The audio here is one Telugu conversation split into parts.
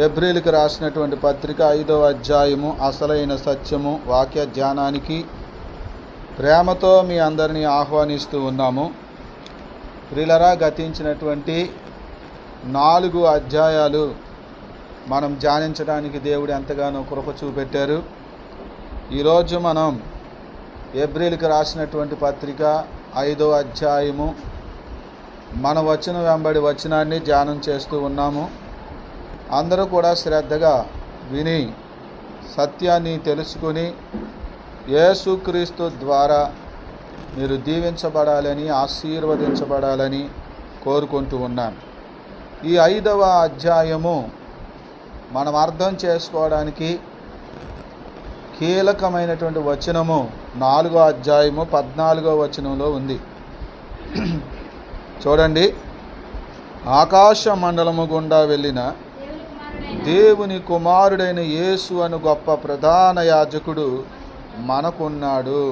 హెబ్రీయులకు రాసినటువంటి పత్రిక 5వ అధ్యాయము అసలైన సత్యము వాక్య ధ్యానానికి ప్రేమతో మీ అందరినీ ఆహ్వానిస్తూ ఉన్నాము. ప్రియులారా, గతించినటువంటి 4 అధ్యాయాలు మనం ధ్యానించడానికి దేవుడు ఎంతగానో కృప చూపెట్టారు. ఈరోజు మనం హెబ్రీయులకు రాసినటువంటి పత్రిక 5వ అధ్యాయము మన వచనం వెంబడి వచనాన్ని ధ్యానం చేస్తూ ఉన్నాము. అందరూ కూడా శ్రద్ధగా విని సత్యాన్ని తెలుసుకుని యేసుక్రీస్తు ద్వారా మీరు దీవించబడాలని, ఆశీర్వదించబడాలని కోరుకుంటూ ఉన్నాను. ఈ 5వ అధ్యాయము మనం అర్థం చేసుకోవడానికి కీలకమైనటువంటి వచనము 4వ అధ్యాయము 14వ వచనంలో ఉంది. చూడండి, ఆకాశ మండలము గుండా వెళ్ళిన దేవుని కుమారుడైన యేసు అను గొప్ప ప్రధాన యాజకుడు మనకున్నాడు.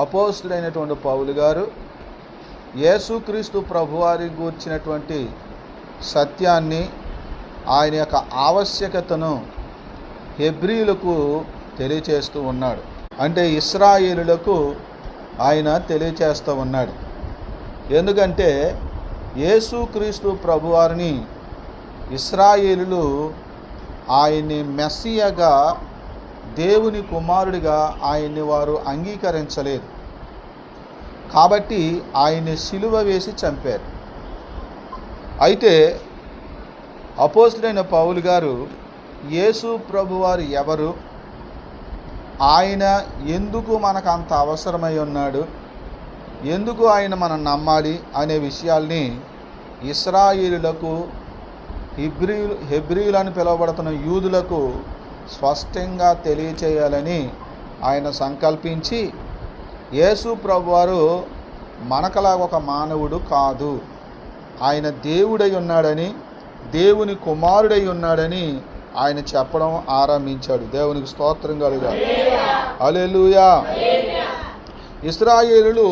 అపోస్తుడైనటువంటి పౌలు గారు యేసుక్రీస్తు ప్రభువారి గూర్చినటువంటి సత్యాన్ని, ఆయన యొక్క ఆవశ్యకతను హెబ్రీయులకు తెలియచేస్తూ ఉన్నాడు. అంటే ఇశ్రాయేలులకు ఆయన తెలియచేస్తూ ఉన్నాడు. ఎందుకంటే యేసుక్రీస్తు ప్రభువారిని ఇశ్రాయేలులు ఆయన్ని మెస్సియాగా, దేవుని కుమారుడిగా ఆయన్ని వారు అంగీకరించలేదు. కాబట్టి ఆయన్ని సిలువ వేసి చంపారు. అయితే అపోస్తులైన పౌలు గారు యేసు ప్రభువారు ఎవరు, ఆయన ఎందుకు మనకు అంత అవసరమై ఉన్నాడు, ఎందుకు ఆయన మనం నమ్మాలి అనే విషయాల్ని ఇశ్రాయేలులకు, హెబ్రీయులని పిలువబడుతున్న యూదులకు స్పష్టంగా తెలియచేయాలని ఆయన సంకల్పించి, యేసు ప్రభువారు మనకలా ఒక మానవుడు కాదు, ఆయన దేవుడై ఉన్నాడని, దేవుని కుమారుడై ఉన్నాడని ఆయన చెప్పడం ఆరంభించాడు. దేవునికి స్తోత్రం కలుగాలి. హల్లెలూయా. ఇశ్రాయేలులు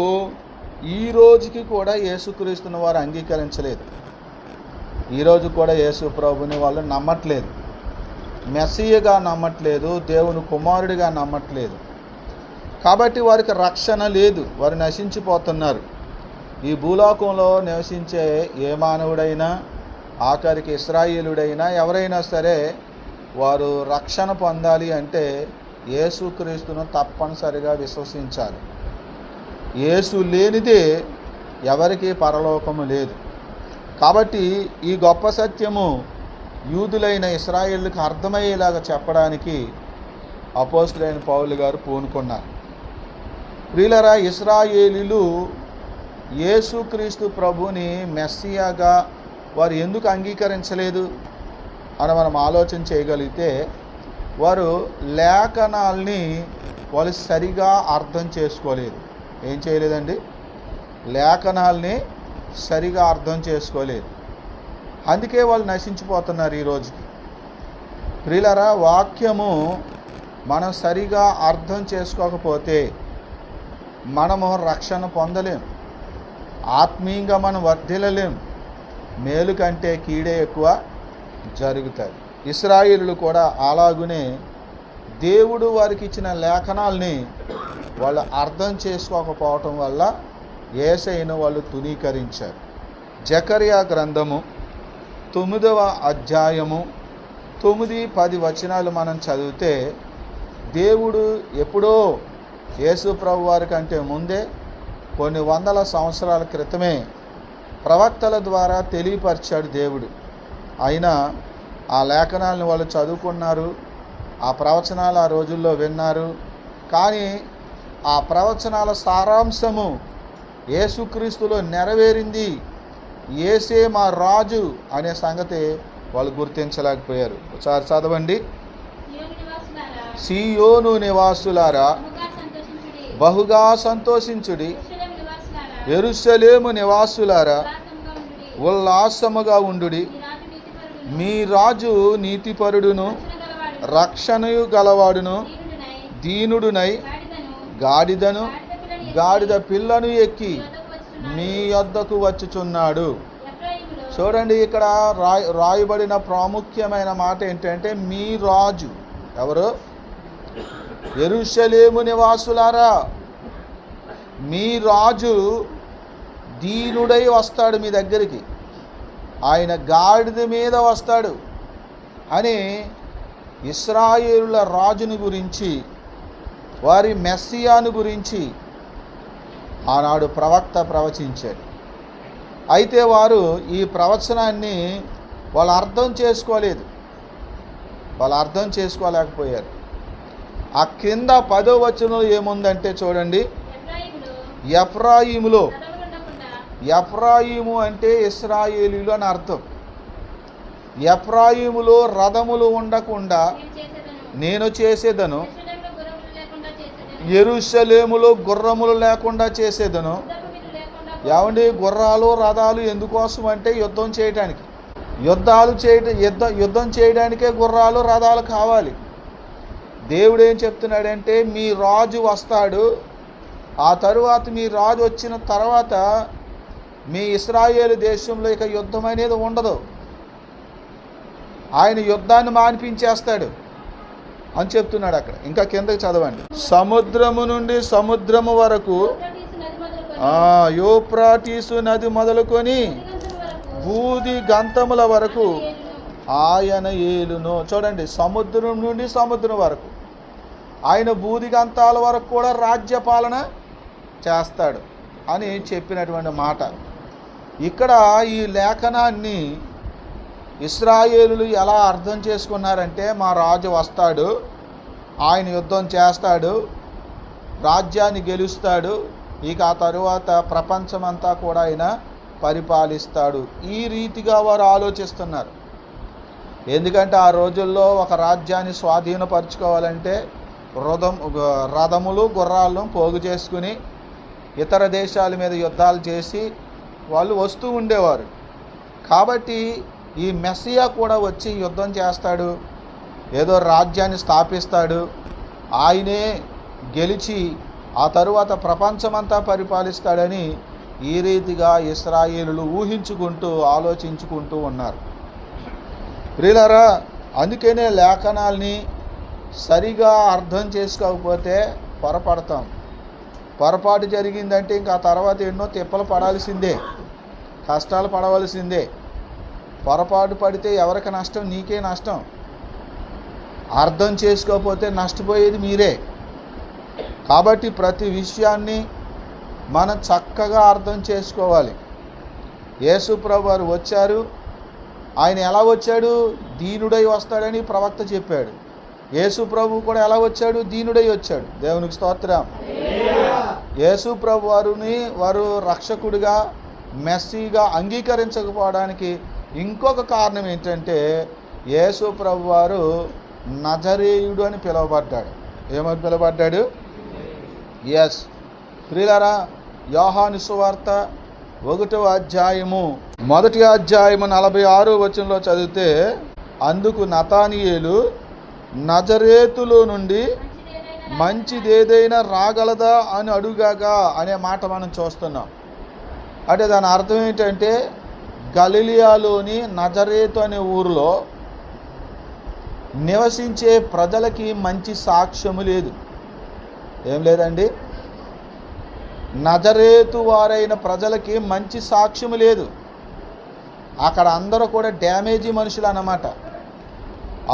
ఈ రోజుకి కూడా యేసుక్రీస్తుని వారు అంగీకరించలేదు. ఈరోజు కూడా యేసు ప్రభుని వాళ్ళు నమ్మట్లేదు, మెస్సియగా నమ్మట్లేదు, దేవుని కుమారుడిగా నమ్మట్లేదు. కాబట్టి వారికి రక్షణ లేదు, వారు నశించిపోతున్నారు. ఈ భూలోకంలో నివసించే ఏ మానవుడైనా, ఆఖరికి ఇశ్రాయేలుడైనా, ఎవరైనా సరే వారు రక్షణ పొందాలి అంటే యేసుక్రీస్తును తప్పనిసరిగా విశ్వసించాలి. యేసు లేనిదే ఎవరికీ పరలోకము లేదు. కాబట్టి ఈ గొప్ప సత్యము యూదులైన ఇశ్రాయేలులకు అర్థమయ్యేలాగా చెప్పడానికి అపోస్తులైన పౌలు గారు పూనుకున్నారు. ప్రియులారా, ఇశ్రాయేలీలు యేసుక్రీస్తు ప్రభుని మెస్సియాగా వారు ఎందుకు అంగీకరించలేదు అని మనం ఆలోచన చేయగలిగితే, వారు లేఖనాల్ని వాళ్ళు సరిగా అర్థం చేసుకోలేదు. ఏం చేయలేదండి? లేఖనాల్ని సరిగా అర్థం చేసుకోలేదు. అందుకే వాళ్ళు నశించిపోతున్నారు ఈ రోజుకి. ప్రియులారా, వాక్యము మనం సరిగా అర్థం చేసుకోకపోతే మనము రక్షణ పొందలేం, ఆత్మీయంగా మనం వర్ధిల్లలేం, మేలు కంటే కీడే ఎక్కువ జరుగుతుంది. ఇశ్రాయేలులు కూడా అలాగునే దేవుడు వారికి ఇచ్చిన లేఖనాల్ని వాళ్ళు అర్థం చేసుకోకపోవటం వల్ల యేసయ్యను వాళ్ళు తునీకరించారు. జకర్యా గ్రంథము 9వ అధ్యాయము 9-10 వచనాలు మనం చదివితే, దేవుడు ఎప్పుడో యేసు ప్రభు వారి కంటే ముందే కొన్ని వందల సంవత్సరాల క్రితమే ప్రవక్తల ద్వారా తెలియపరిచాడు దేవుడు. అయినా ఆ లేఖనాలను వాళ్ళు చదువుకున్నారు, ఆ ప్రవచనాలు ఆ రోజుల్లో విన్నారు. కానీ ఆ ప్రవచనాల సారాంశము యేసుక్రీస్తులో నెరవేరింది, యేసే మా రాజు అనే సంగతి వాళ్ళు గుర్తించలేకపోయారు. ఒకసారి చదవండి. సీయోను నివాసులారా బహుగా సంతోషించుడి, యెరూషలేము నివాసులారా ఉల్లాసముగా ఉండుడి. మీ రాజు నీతిపరుడును రక్షణయు గలవాడును, దీనుడునై గాడిదను గాడిద పిల్లను ఎక్కి మీ యొద్దకు వచ్చుచున్నాడు. చూడండి, ఇక్కడ రాయబడిన ప్రాముఖ్యమైన మాట ఏంటంటే, మీ రాజు ఎవరు? యెరూషలేము నివాసులారా, మీ రాజు దీనుడై వస్తాడు మీ దగ్గరికి, ఆయన గాడిద మీద వస్తాడు అని ఇశ్రాయేలుల రాజుని గురించి, వారి మెస్సియాను గురించి ఆనాడు ప్రవక్త ప్రవచించాడు. అయితే వారు ఈ ప్రవచనాన్ని వాళ్ళు అర్థం చేసుకోలేకపోయారు. ఆ కింద 10వ వచనంలో ఏముందంటే చూడండి, ఎఫ్రాయిములో, ఎఫ్రాయిము అంటే ఇశ్రాయేలీలు అని అర్థం. ఎఫ్రాయిములో రథములు ఉండకుండా నేను చేసేదను, యెరూషలేములో గుర్రములు లేకుండా చేసేదను. ఏమండి, గుర్రాలు రథాలు ఎందుకోసం అంటే యుద్ధం చేయడానికి, యుద్ధం చేయడానికే గుర్రాలు రథాలు కావాలి. దేవుడు ఏం చెప్తున్నాడంటే, మీ రాజు వస్తాడు, ఆ తరువాత మీ రాజు వచ్చిన తర్వాత మీ ఇశ్రాయేలు దేశంలో ఇక యుద్ధం అనేది ఉండదు, ఆయన యుద్ధాన్ని మాన్పించేస్తాడు అని చెప్తున్నాడు అక్కడ. ఇంకా కిందకి చదవండి. సముద్రము నుండి సముద్రము వరకు, యూఫ్రటీసు నది మొదలుకొని బూది గంతముల వరకు ఆయన ఏలును. చూడండి, సముద్రం నుండి సముద్రం వరకు ఆయన బూది గంతాల వరకు కూడా రాజ్యపాలన చేస్తాడు అని చెప్పినటువంటి మాట. ఇక్కడ ఈ లేఖనాన్ని ఇశ్రాయేలులు ఎలా అర్థం చేసుకున్నారంటే, మా రాజు వస్తాడు, ఆయన యుద్ధం చేస్తాడు, రాజ్యాన్ని గెలుస్తాడు, ఇక ఆ తరువాత ప్రపంచమంతా కూడా ఆయన పరిపాలిస్తాడు. ఈ రీతిగా వారు ఆలోచిస్తున్నారు. ఎందుకంటే ఆ రోజుల్లో ఒక రాజ్యాన్ని స్వాధీనపరచుకోవాలంటే రథములు గుర్రాలను పోగు చేసుకుని ఇతర దేశాల మీద యుద్ధాలు చేసి వాళ్ళు వస్తూ ఉండేవారు. కాబట్టి ఈ మెస్సియా కూడా వచ్చి యుద్ధం చేస్తాడు, ఏదో రాజ్యాన్ని స్థాపిస్తాడు, ఆయనే గెలిచి ఆ తరువాత ప్రపంచమంతా పరిపాలిస్తాడని ఈ రీతిగా ఇశ్రాయేలులు ఊహించుకుంటూ ఆలోచించుకుంటూ ఉన్నారు. ప్రియులారా, అందుకనే లేఖనాల్ని సరిగా అర్థం చేసుకోకపోతే పొరపడతాం. పొరపాటు జరిగిందంటే ఇంకా ఆ తర్వాత ఎన్నో తిప్పలు పడాల్సిందే, కష్టాలు పడవలసిందే. పొరపాటు పడితే ఎవరికి నష్టం? నీకే నష్టం. అర్థం చేసుకోకపోతే నష్టపోయేది మీరే. కాబట్టి ప్రతి విషయాన్ని మనం చక్కగా అర్థం చేసుకోవాలి. యేసు ప్రభువు వారు వచ్చారు, ఆయన ఎలా వచ్చాడు? దీనుడై వస్తాడని ప్రవక్త చెప్పాడు. యేసు ప్రభువు కూడా ఎలా వచ్చాడు? దీనుడై వచ్చాడు. దేవునికి స్తోత్రం. యేసు ప్రభు వారు రక్షకుడిగా మెస్సీగా అంగీకరించకపోవడానికి ఇంకొక కారణం ఏంటంటే, యేసు ప్రభు వారు నజరేయుడు అని పిలువబడ్డాడు. ఏమని పిలువబడ్డాడు? ఎస్ ప్రియులారా, యోహాను సువార్త 1వ అధ్యాయము 1వ అధ్యాయము 46వ వచనంలో చదివితే, అందుకు నతానియేలు, నజరేతులో నుండి మంచిదేదైనా రాగలదా అని అడుగాగా అనే మాట మనం చూస్తున్నాం. అంటే దాని అర్థం ఏంటంటే, గలిలియాలోని నజరేతు అనే ఊరిలో నివసించే ప్రజలకి మంచి సాక్ష్యము లేదు. ఏం లేదండి, నజరేతు వారైన ప్రజలకి మంచి సాక్ష్యము లేదు. అక్కడ అందరూ కూడా డ్యామేజీ మనుషులు అన్నమాట.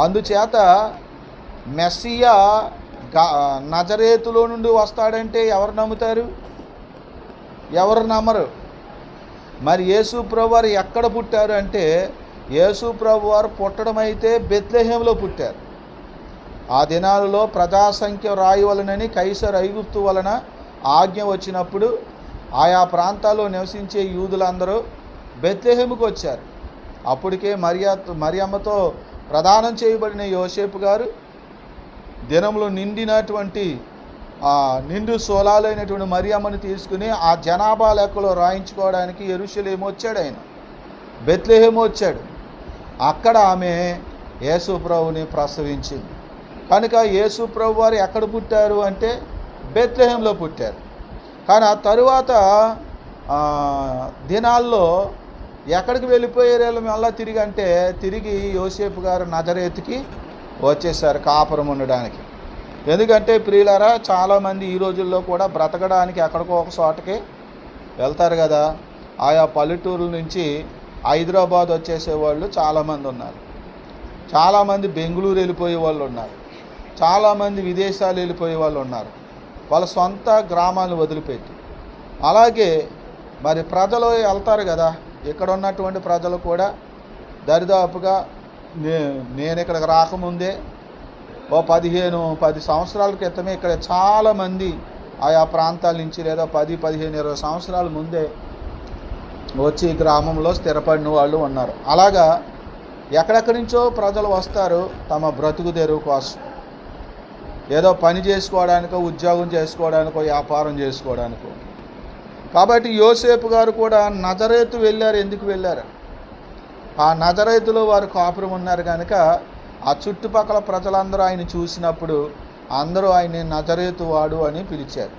అందుచేత మెస్సియా నజరేతులో నుండి వస్తాడంటే ఎవరు నమ్ముతారు? ఎవరు నమ్మరు. మరి యేసు ప్రభు వారు ఎక్కడ పుట్టారు అంటే, యేసు ప్రభు వారు పుట్టడం అయితే బెత్లెహేములో పుట్టారు. ఆ దినాలలో ప్రజాసంఖ్య రాయవలనని కైసర్ ఐగుప్తు వలన ఆజ్ఞ వచ్చినప్పుడు ఆయా ప్రాంతాల్లో నివసించే యూదులందరూ బెత్లెహేముకు వచ్చారు. అప్పటికే మరియమ్మతో ప్రదానం చేయబడిన యోసేపు గారు దినములు నిండినటువంటి నిండు సోలాలైనటువంటి మరియమ్మని తీసుకుని ఆ జనాభా లెక్కలో రాయించుకోవడానికి యెరూషలేము వచ్చాడు. ఆయన బెత్లెహేము వచ్చాడు. అక్కడ ఆమె యేసు ప్రభుని ప్రసవించింది. కనుక యేసు ప్రభు వారు ఎక్కడ పుట్టారు అంటే బెత్లెహేంలో పుట్టారు. కానీ ఆ తరువాత దినాల్లో ఎక్కడికి వెళ్ళిపోయారు వీళ్ళు మళ్ళీ తిరిగి అంటే, తిరిగి యోసేపు గారు నజరేతుకి వచ్చేసారు కాపురం ఉండడానికి. ఎందుకంటే ప్రియులారా, చాలామంది ఈ రోజుల్లో కూడా బ్రతకడానికి ఎక్కడికో ఒక చోటకి వెళ్తారు కదా. ఆయా పల్లెటూరుల నుంచి హైదరాబాద్ వచ్చేసేవాళ్ళు చాలామంది ఉన్నారు. చాలామంది బెంగళూరు వెళ్ళిపోయే వాళ్ళు ఉన్నారు. చాలామంది విదేశాలు వెళ్ళిపోయే వాళ్ళు ఉన్నారు, వాళ్ళ సొంత గ్రామాలను వదిలిపెట్టి. అలాగే మరి ప్రజలు వెళ్తారు కదా. ఇక్కడ ఉన్నటువంటి ప్రజలు కూడా దరిదాపుగా నేను ఇక్కడికి రాకముందే ఓ 10 సంవత్సరాల క్రితమే ఇక్కడ చాలామంది ఆయా ప్రాంతాల నుంచి లేదా 10, 15, 20 సంవత్సరాల ముందే వచ్చి ఈ గ్రామంలో స్థిరపడిన వాళ్ళు ఉన్నారు. అలాగా ఎక్కడెక్కడి నుంచో ప్రజలు వస్తారు తమ బ్రతుకు తెరువు కోసం, ఏదో పని చేసుకోవడానికో, ఉద్యోగం చేసుకోవడానికో, వ్యాపారం చేసుకోవడానికో. కాబట్టి యోసేపు గారు కూడా నజరేతు వెళ్ళారు. ఎందుకు వెళ్ళారు? ఆ నజరేతులో వారు కాపురం ఉన్నారు కనుక ఆ చుట్టుపక్కల ప్రజలందరూ ఆయన చూసినప్పుడు అందరూ ఆయన్ని నజరేతు వాడు అని పిలిచారు.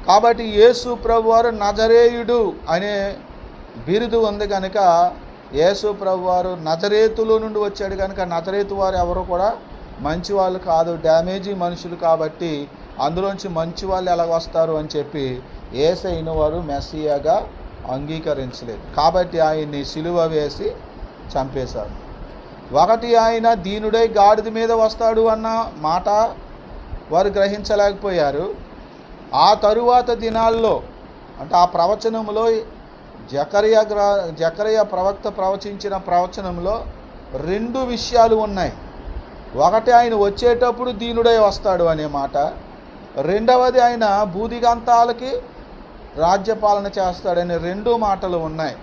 కాబట్టి యేసు ప్రభువారు నజరేయుడు అనే బిరుదు ఉంది కనుక యేసు ప్రభువారు నజరేతులో నుండి వచ్చాడు కనుక నజరేతు వారు ఎవరు కూడా మంచి వాళ్ళు కాదు, డ్యామేజీ మనుషులు. కాబట్టి అందులోంచి మంచి వాళ్ళు ఎలాగొస్తారు అని చెప్పి యేసయ్యను వారు మెస్సియాగా అంగీకరించలేదు. కాబట్టి ఆయన్ని సిలువ వేసి చంపేశారు. ఒకటి, ఆయన దీనుడై గాడిద మీద వస్తాడు అన్న మాట వారు గ్రహించలేకపోయారు. ఆ తరువాత దినాల్లో అంటే ఆ ప్రవచనంలో జకరియా ప్రవక్త ప్రవచించిన ప్రవచనంలో 2 విషయాలు ఉన్నాయి. ఒకటి, ఆయన వచ్చేటప్పుడు దీనుడై వస్తాడు అనే మాట. రెండవది, ఆయన భూదిగంతాలకి రాజ్యపాలన చేస్తాడనే 2 మాటలు ఉన్నాయి.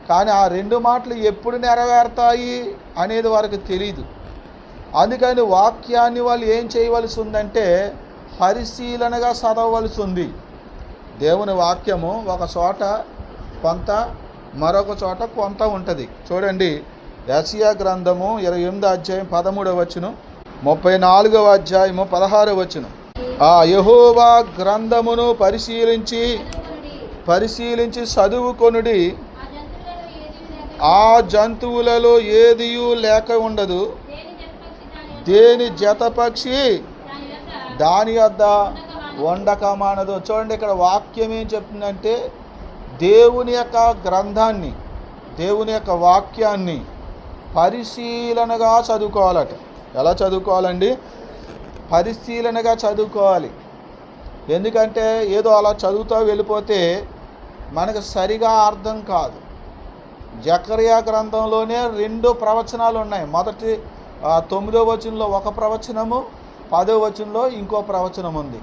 కానీ ఆ 2 మాటలు ఎప్పుడు నెరవేరుతాయి అనేది వారికి తెలీదు. అందుకని వాక్యాన్ని వాళ్ళు ఏం చేయవలసి ఉందంటే పరిశీలనగా చదవవలసి ఉంది. దేవుని వాక్యము ఒక చోట కొంత, మరొక చోట కొంత ఉంటుంది. చూడండి, యెషయా గ్రంథము 28వ అధ్యాయం 13వ వచనం, 34వ అధ్యాయము 16వ వచనం. ఆ యెహోవా గ్రంథమును పరిశీలించి చదువుకొనుడి, ఆ జంతువులలో ఏదియూ లేక ఉండదు, దేని జతపక్షి దాని వద్ద వండక మానదు. చూడండి, ఇక్కడ వాక్యం ఏం చెప్తుందంటే దేవుని యొక్క గ్రంథాన్ని, దేవుని యొక్క వాక్యాన్ని పరిశీలనగా చదువుకోవాలట. ఎలా చదువుకోవాలండి? పరిశీలనగా చదువుకోవాలి. ఎందుకంటే ఏదో అలా చదువుతూ వెళ్ళిపోతే మనకు సరిగా అర్థం కాదు. జకరియా గ్రంథంలోనే 2 ప్రవచనాలు ఉన్నాయి. మొదటి 9వ వచనంలో ఒక ప్రవచనము, 10వ వచనంలో ఇంకో ప్రవచనం ఉంది.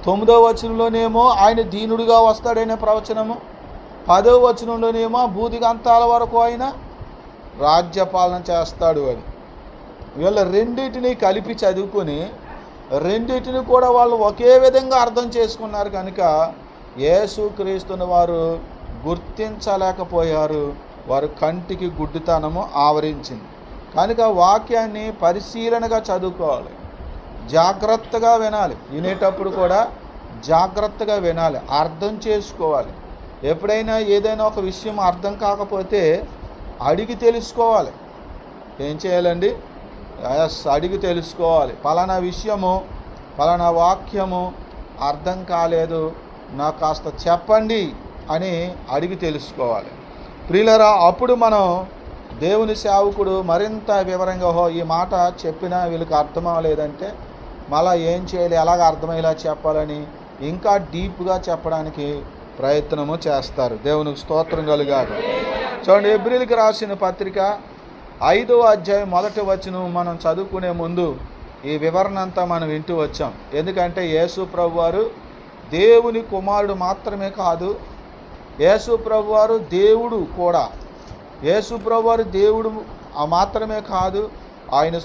9వ వచనంలోనేమో ఆయన దీనుడిగా వస్తాడనే ప్రవచనము, 10వ వచనంలోనేమో భూదిగంతాల వరకు ఆయన రాజ్యపాలన చేస్తాడు అని. వీళ్ళ రెండింటిని కలిపి చదువుకొని రెండింటిని కూడా వాళ్ళు ఒకే విధంగా అర్థం చేసుకున్నారు కనుక యేసుక్రీస్తుని వారు గుర్తించలేకపోయారు. వారు కంటికి గుడ్డితనము ఆవరించింది. కనుక వాక్యాన్ని పరిశీలనగా చదువుకోవాలి, జాగ్రత్తగా వినాలి. వినేటప్పుడు కూడా జాగ్రత్తగా వినాలి, అర్థం చేసుకోవాలి. ఎప్పుడైనా ఏదైనా ఒక విషయం అర్థం కాకపోతే అడిగి తెలుసుకోవాలి. ఏం చేయాలండి? అడిగి తెలుసుకోవాలి. పలానా విషయము, పలానా వాక్యము అర్థం కాలేదు, నాకు కాస్త చెప్పండి అని అడిగి తెలుసుకోవాలి. ప్రియులారా, అప్పుడు మనం దేవుని సేవకుడు మరింత వివరంగా ఈ మాట చెప్పినా వీళ్ళకి అర్థం అవ్వలేదంటే మళ్ళీ ఏం చేయాలి, ఎలాగ అర్థమయ్యేలా చెప్పాలని ఇంకా డీప్గా చెప్పడానికి ప్రయత్నము చేస్తారు. దేవునికి స్తోత్రం కలుగాక. చూడండి, హెబ్రీయులకు రాసిన పత్రిక 5వ అధ్యాయం 1వ వచనం మనం చదువుకునే ముందు ఈ వివరణ అంతా మనం వింటూ వచ్చాం. ఎందుకంటే యేసు ప్రభువారు దేవుని కుమారుడు మాత్రమే కాదు, యేసు ప్రభువారు దేవుడు కూడా. యేసు ప్రభువారు దేవుడు మాత్రమే కాదు, ఆయన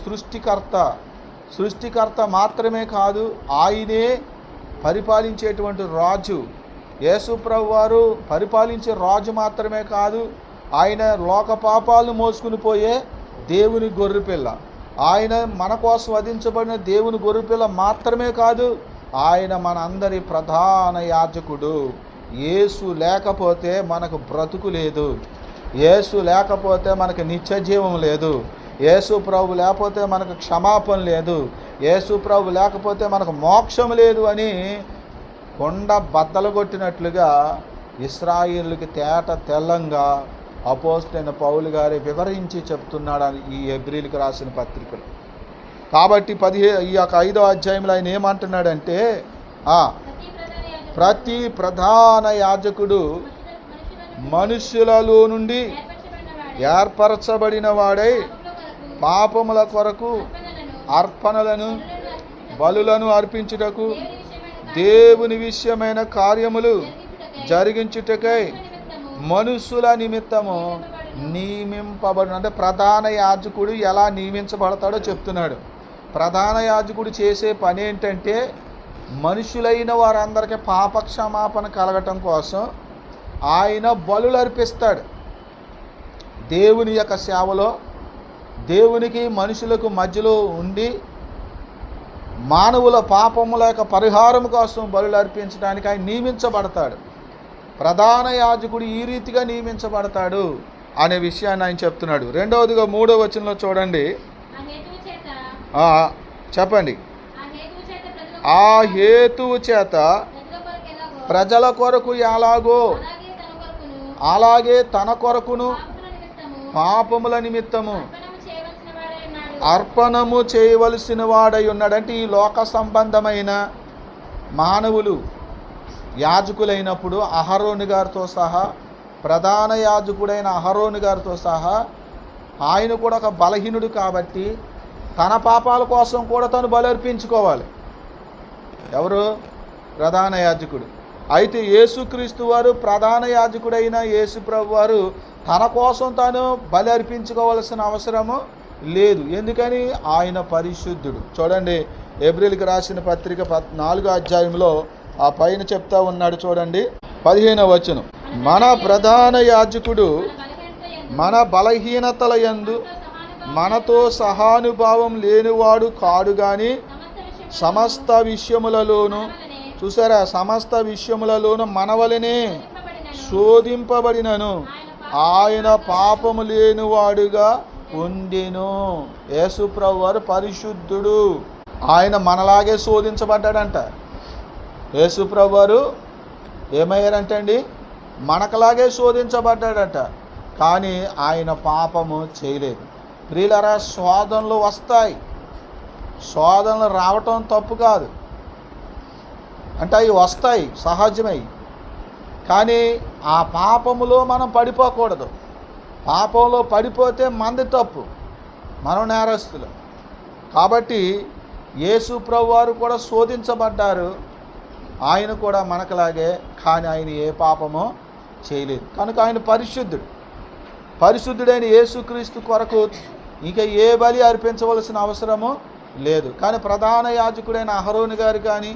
సృష్టికర్త మాత్రమే కాదు, ఆయనే పరిపాలించేటువంటి రాజు. యేసు ప్రభువారు పరిపాలించే రాజు మాత్రమే కాదు, ఆయన లోక పాపాలను మోసుకుని పోయే దేవుని గొర్రెపిల్ల. ఆయన మన కోసం వధించబడిన దేవుని గొర్రెపిల్ల మాత్రమే కాదు, ఆయన మనందరి ప్రధాన యాజకుడు. యేసు లేకపోతే మనకు బ్రతుకు లేదు. యేసు లేకపోతే మనకు నిత్య జీవం లేదు, యేసు ప్రభు లేకపోతే మనకు క్షమాపణ లేదు, యేసు ప్రభు లేకపోతే మనకు మోక్షం లేదు అని కొండ బద్దలు కొట్టినట్లుగా ఇశ్రాయేలుకి తేట తెల్లంగా అపోస్తలుడైన పౌలు గారి వివరించి చెప్తున్నాడు ఈ హెబ్రీయులకు రాసిన పత్రికలు. కాబట్టి ఈ యొక్క 5వ అధ్యాయంలో ఆయన ఏమంటున్నాడంటే, ప్రతి ప్రధాన యాజకుడు మనుష్యులలో నుండి ఏర్పరచబడిన వాడై పాపముల కొరకు అర్పణలను బలులను అర్పించుటకు దేవుని విషయమైన కార్యములు జరిగించుటకై మనుషుల నిమిత్తము నియమింపబడిన, అంటే ప్రధాన యాజకుడు ఎలా నియమించబడతాడో చెప్తున్నాడు. ప్రధాన యాజకుడు చేసే పని ఏంటంటే మనుషులైన వారందరికీ పాపక్షమాపణ కలగటం కోసం ఆయన బలులు అర్పిస్తాడు. దేవుని యొక్క సేవలో దేవునికి మనుషులకు మధ్యలో ఉండి మానవుల పాపముల యొక్క పరిహారం కోసం బలులు అర్పించడానికి ఆయన నియమించబడతాడు. ప్రధాన యాజకుడు ఈ రీతిగా నియమించబడతాడు అనే విషయాన్ని ఆయన చెప్తున్నాడు. రెండవదిగా 3వ వచనంలో చూడండి, చెప్పండి. ఆ హేతువు చేత ప్రజల కొరకు ఎలాగో అలాగే తన కొరకును పాపముల నిమిత్తము అర్పణము చేయవలసిన వాడై ఉన్నాడు. అంటే ఈ లోక సంబంధమైన మానవులు యాజకులైనప్పుడు అహరోను గారితో సహా, ప్రధాన యాజకుడైన అహరోను గారితో సహా ఆయన కూడా ఒక బలహీనుడు కాబట్టి తన పాపాల కోసం కూడా తను బలి అర్పించుకోవాలి. ఎవరు? ప్రధాన యాజకుడు. అయితే యేసుక్రీస్తు వారు ప్రధాన యాజకుడైన యేసు ప్రభు వారు తన కోసం తాను బలి అర్పించుకోవాల్సిన అవసరము లేదు. ఎందుకని? ఆయన పరిశుద్ధుడు. చూడండి, హెబ్రీయులకు రాసిన పత్రిక 4వ అధ్యాయంలో ఆ పైన చెప్తా ఉన్నాడు. చూడండి 15వ వచనం, మన ప్రధాన యాజకుడు మన బలహీనతల యందు మనతో సహానుభావం లేనివాడు కాడు గాని సమస్త విషయములలోనూ, చూసారా, సమస్త విషయములలోనూ మనవలనే శోధింపబడినను ఆయన పాపము లేనివాడుగా ఉండెను. యేసు ప్రభు వారు పరిశుద్ధుడు. ఆయన మనలాగే శోధించబడ్డాడంట. యేసు ప్రభు వారు ఏమయ్యారంటే అండి, మనకలాగే శోధించబడ్డాడట. కానీ ఆయన పాపము చేయలేదు. ప్రియులారా, శోధనలు వస్తాయి. శోధనలు రావటం తప్పు కాదు, అంటే అవి వస్తాయి, సహజమై. కానీ ఆ పాపములో మనం పడిపోకూడదు. పాపంలో పడిపోతే మంది తప్పు, మనం నేరస్తులు. కాబట్టి యేసు ప్రభు వారు కూడా శోధించబడ్డారు. ఆయన కూడా మనకులాగే, కానీ ఆయన ఏ పాపమో చేయలేదు. కనుక ఆయన పరిశుద్ధుడు. పరిశుద్ధుడైన యేసుక్రీస్తు కొరకు ఇంకా ఏ బలి అర్పించవలసిన అవసరము లేదు. కానీ ప్రధాన యాజకుడైన అహరోను గారు కానీ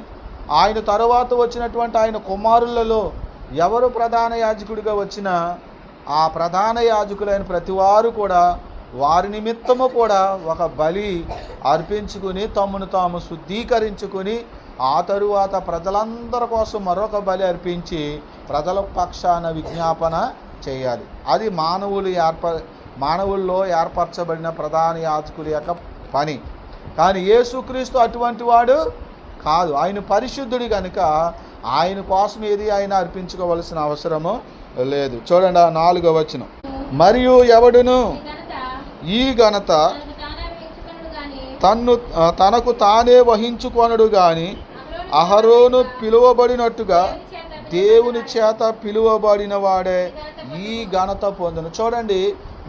ఆయన తరువాత వచ్చినటువంటి ఆయన కుమారులలో ఎవరు ప్రధాన యాజకుడిగా వచ్చినా ఆ ప్రధాన యాజకులైన ప్రతివారు కూడా వారి నిమిత్తము కూడా ఒక బలి అర్పించుకుని తమను తాము శుద్ధీకరించుకుని ఆ తరువాత ప్రజలందరి కోసం మరొక బలి అర్పించి ప్రజల పక్షాన విజ్ఞాపన చేయాలి. అది మానవుల్లో ఏర్పరచబడిన ప్రధాన యాజకుడి యొక్క పని. కానీ యేసుక్రీస్తు అటువంటి వాడు కాదు. ఆయన పరిశుద్ధుడి కనుక ఆయన కోసం ఏది ఆయన అర్పించుకోవలసిన అవసరము లేదు. చూడండి 4వ వచనం, మరియు ఎవడును ఈ ఘనత తనకు తానే వహించుకొనడు గాని అహరోను పిలువబడినట్టుగా దేవుని చేత పిలువబడిన వాడే ఈ ఘనత పొందును. చూడండి,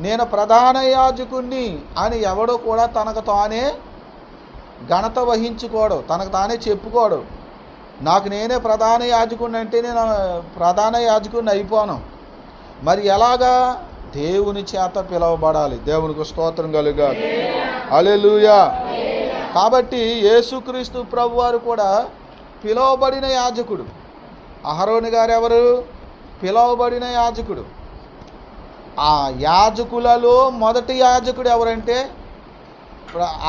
నేను ప్రధాన యాజకుణ్ణి అని ఎవడో కూడా తనకు తానే ఘనత వహించుకోడు, తనకు తానే చెప్పుకోడు. నాకు నేనే ప్రధాన యాజకుడిని అంటే నేను ప్రధాన యాజకుడిని అయిపోను. మరి ఎలాగా? దేవుని చేత పిలువబడాలి. దేవునికి స్తోత్రం కలుగాలి. హల్లెలూయా. కాబట్టి యేసుక్రీస్తు ప్రభు వారు కూడా పిలువబడిన యాజకుడు. అహరోను గారు ఎవరు? పిలువబడిన యాజకుడు. ఆ యాజకులలో మొదటి యాజకుడు ఎవరంటే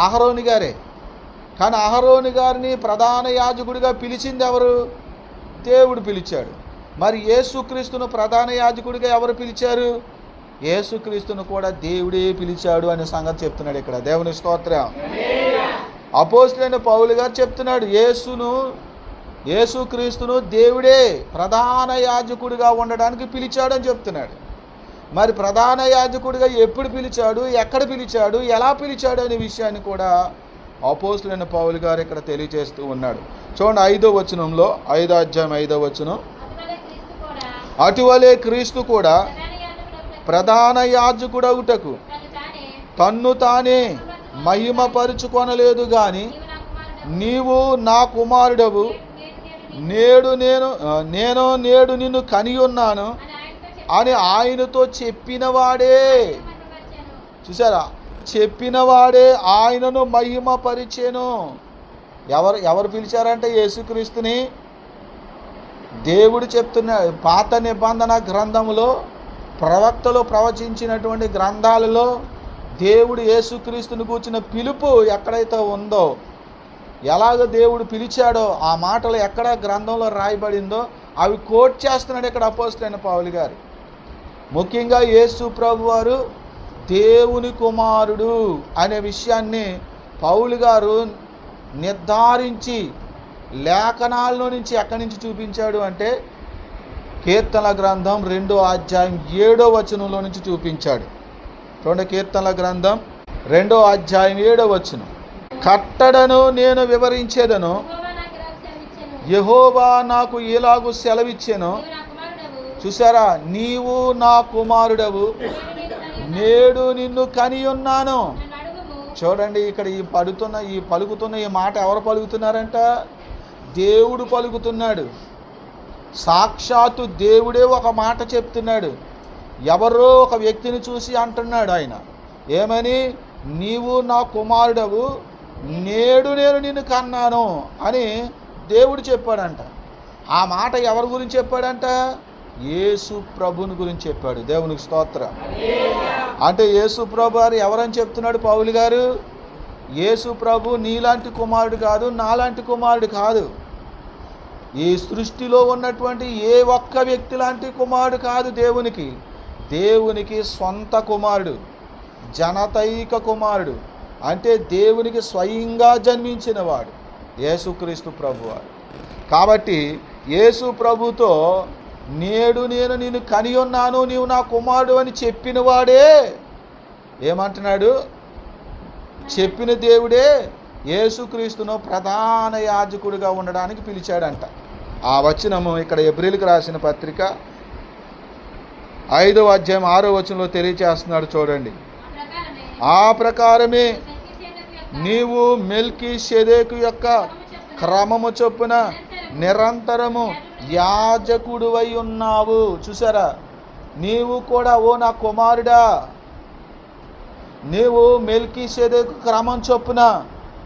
అహరోను గారే. కానీ అహరోను గారిని ప్రధాన యాజకుడిగా పిలిచింది ఎవరు? దేవుడు పిలిచాడు. మరి యేసుక్రీస్తును ప్రధాన యాజకుడిగా ఎవరు పిలిచారు? యేసుక్రీస్తును కూడా దేవుడే పిలిచాడు అనే సంగతి చెప్తున్నాడు ఇక్కడ. దేవుని స్తోత్రం. అపోస్తలుడైన పౌలు గారు చెప్తున్నాడు, యేసుక్రీస్తును దేవుడే ప్రధాన యాజకుడిగా ఉండడానికి పిలిచాడు అని చెప్తున్నాడు. మరి ప్రధాన యాజకుడిగా ఎప్పుడు పిలిచాడు, ఎక్కడ పిలిచాడు, ఎలా పిలిచాడు అనే విషయాన్ని కూడా అపోస్తలుడైన పౌలు గారు ఇక్కడ తెలియజేస్తూ ఉన్నాడు. చూడండి 5వ వచనంలో, 5వ అధ్యాయం 5వ వచనం, అటువలే క్రీస్తు కూడా ప్రధాన యాజకుడగుటకు తన్ను తానే మహిమపరుచుకొనలేదు గాని, నీవు నా కుమారుడవు, నేడు నిన్ను కనియున్నాను అని ఆయనతో చెప్పినవాడే. చూసారా, చెప్పినవాడే ఆయనను మహిమపరిచెను. ఎవరు పిలిచారంటే యేసుక్రీస్తుని దేవుడు చెప్తున్నాడు. పాత నిబంధన గ్రంథములో ప్రవక్తలు ప్రవచించినటువంటి గ్రంథాలలో దేవుడు యేసుక్రీస్తుని కూర్చున్న పిలుపు ఎక్కడైతే ఉందో, ఎలాగ దేవుడు పిలిచాడో ఆ మాటలు ఎక్కడ గ్రంథంలో రాయబడిందో అవి కోట్ చేస్తున్నాడు ఇక్కడ అపోస్తలుడైన పౌలు గారు. ముఖ్యంగా యేసు ప్రభు వారు దేవుని కుమారుడు అనే విషయాన్ని పౌలు గారు నిర్ధారించి లేఖనాల్లో నుంచి ఎక్కడి నుంచి చూపించాడు అంటే కీర్తనల గ్రంథం 2వ అధ్యాయం 7వ వచనంలో నుంచి చూపించాడు. చూడండి, కీర్తనల గ్రంథం 2వ అధ్యాయం 7వ వచనం, కట్టడను నేను వివరించేదను, యెహోవా నాకు ఇలాగు సెలవిచ్చెను. చూసారా, నీవు నా కుమారుడవు, నేడు నిన్ను కనియున్నాను. చూడండి, ఇక్కడ పలుకుతున్న ఈ మాట ఎవరు పలుకుతున్నారంట? దేవుడు పలుకుతున్నాడు. సాక్షాత్తు దేవుడే ఒక మాట చెప్తున్నాడు. ఎవరో ఒక వ్యక్తిని చూసి అంటున్నాడు ఆయన. ఏమని? నీవు నా కుమారుడవు, నేడు నేను నిన్ను కన్నాను అని దేవుడు చెప్పాడంట. ఆ మాట ఎవరి గురించి చెప్పాడంట? యేసు ప్రభుని గురించి చెప్పాడు. దేవునికి స్తోత్రం. అంటే యేసు ప్రభు గారు ఎవరని చెప్తున్నాడు పౌలు గారు? యేసు ప్రభు నీలాంటి కుమారుడు కాదు, నాలాంటి కుమారుడు కాదు. ఈ సృష్టిలో ఉన్నటువంటి ఏ ఒక్క వ్యక్తి లాంటి కుమారుడు కాదు దేవునికి సొంత కుమారుడు, జనతైక కుమారుడు. అంటే దేవునికి స్వయంగా జన్మించిన వాడు యేసుక్రీస్తు ప్రభువారు. కాబట్టి యేసు ప్రభుతో నేడు నేను నిన్ను కనియున్నాను, నీవు నా కుమారుడు అని చెప్పిన వాడే ఏమంటున్నాడు? చెప్పిన దేవుడే యేసుక్రీస్తును ప్రధాన యాజకుడిగా ఉండడానికి పిలిచాడంట. ఆ వచనము ఇక్కడ ఎబ్రీయులకు రాసిన పత్రిక 5వ అధ్యాయం 6వ వచనంలో తెలియజేస్తున్నాడు. చూడండి, ఆ ప్రకారమే నీవు మెల్కీషెదెకు యొక్క క్రమము చొప్పున నిరంతరము యాజకుడివై ఉన్నావు. చూసారా, నీవు కూడా ఓ నా కుమారుడా, నీవు మెల్కీషెదెకు క్రమం చొప్పున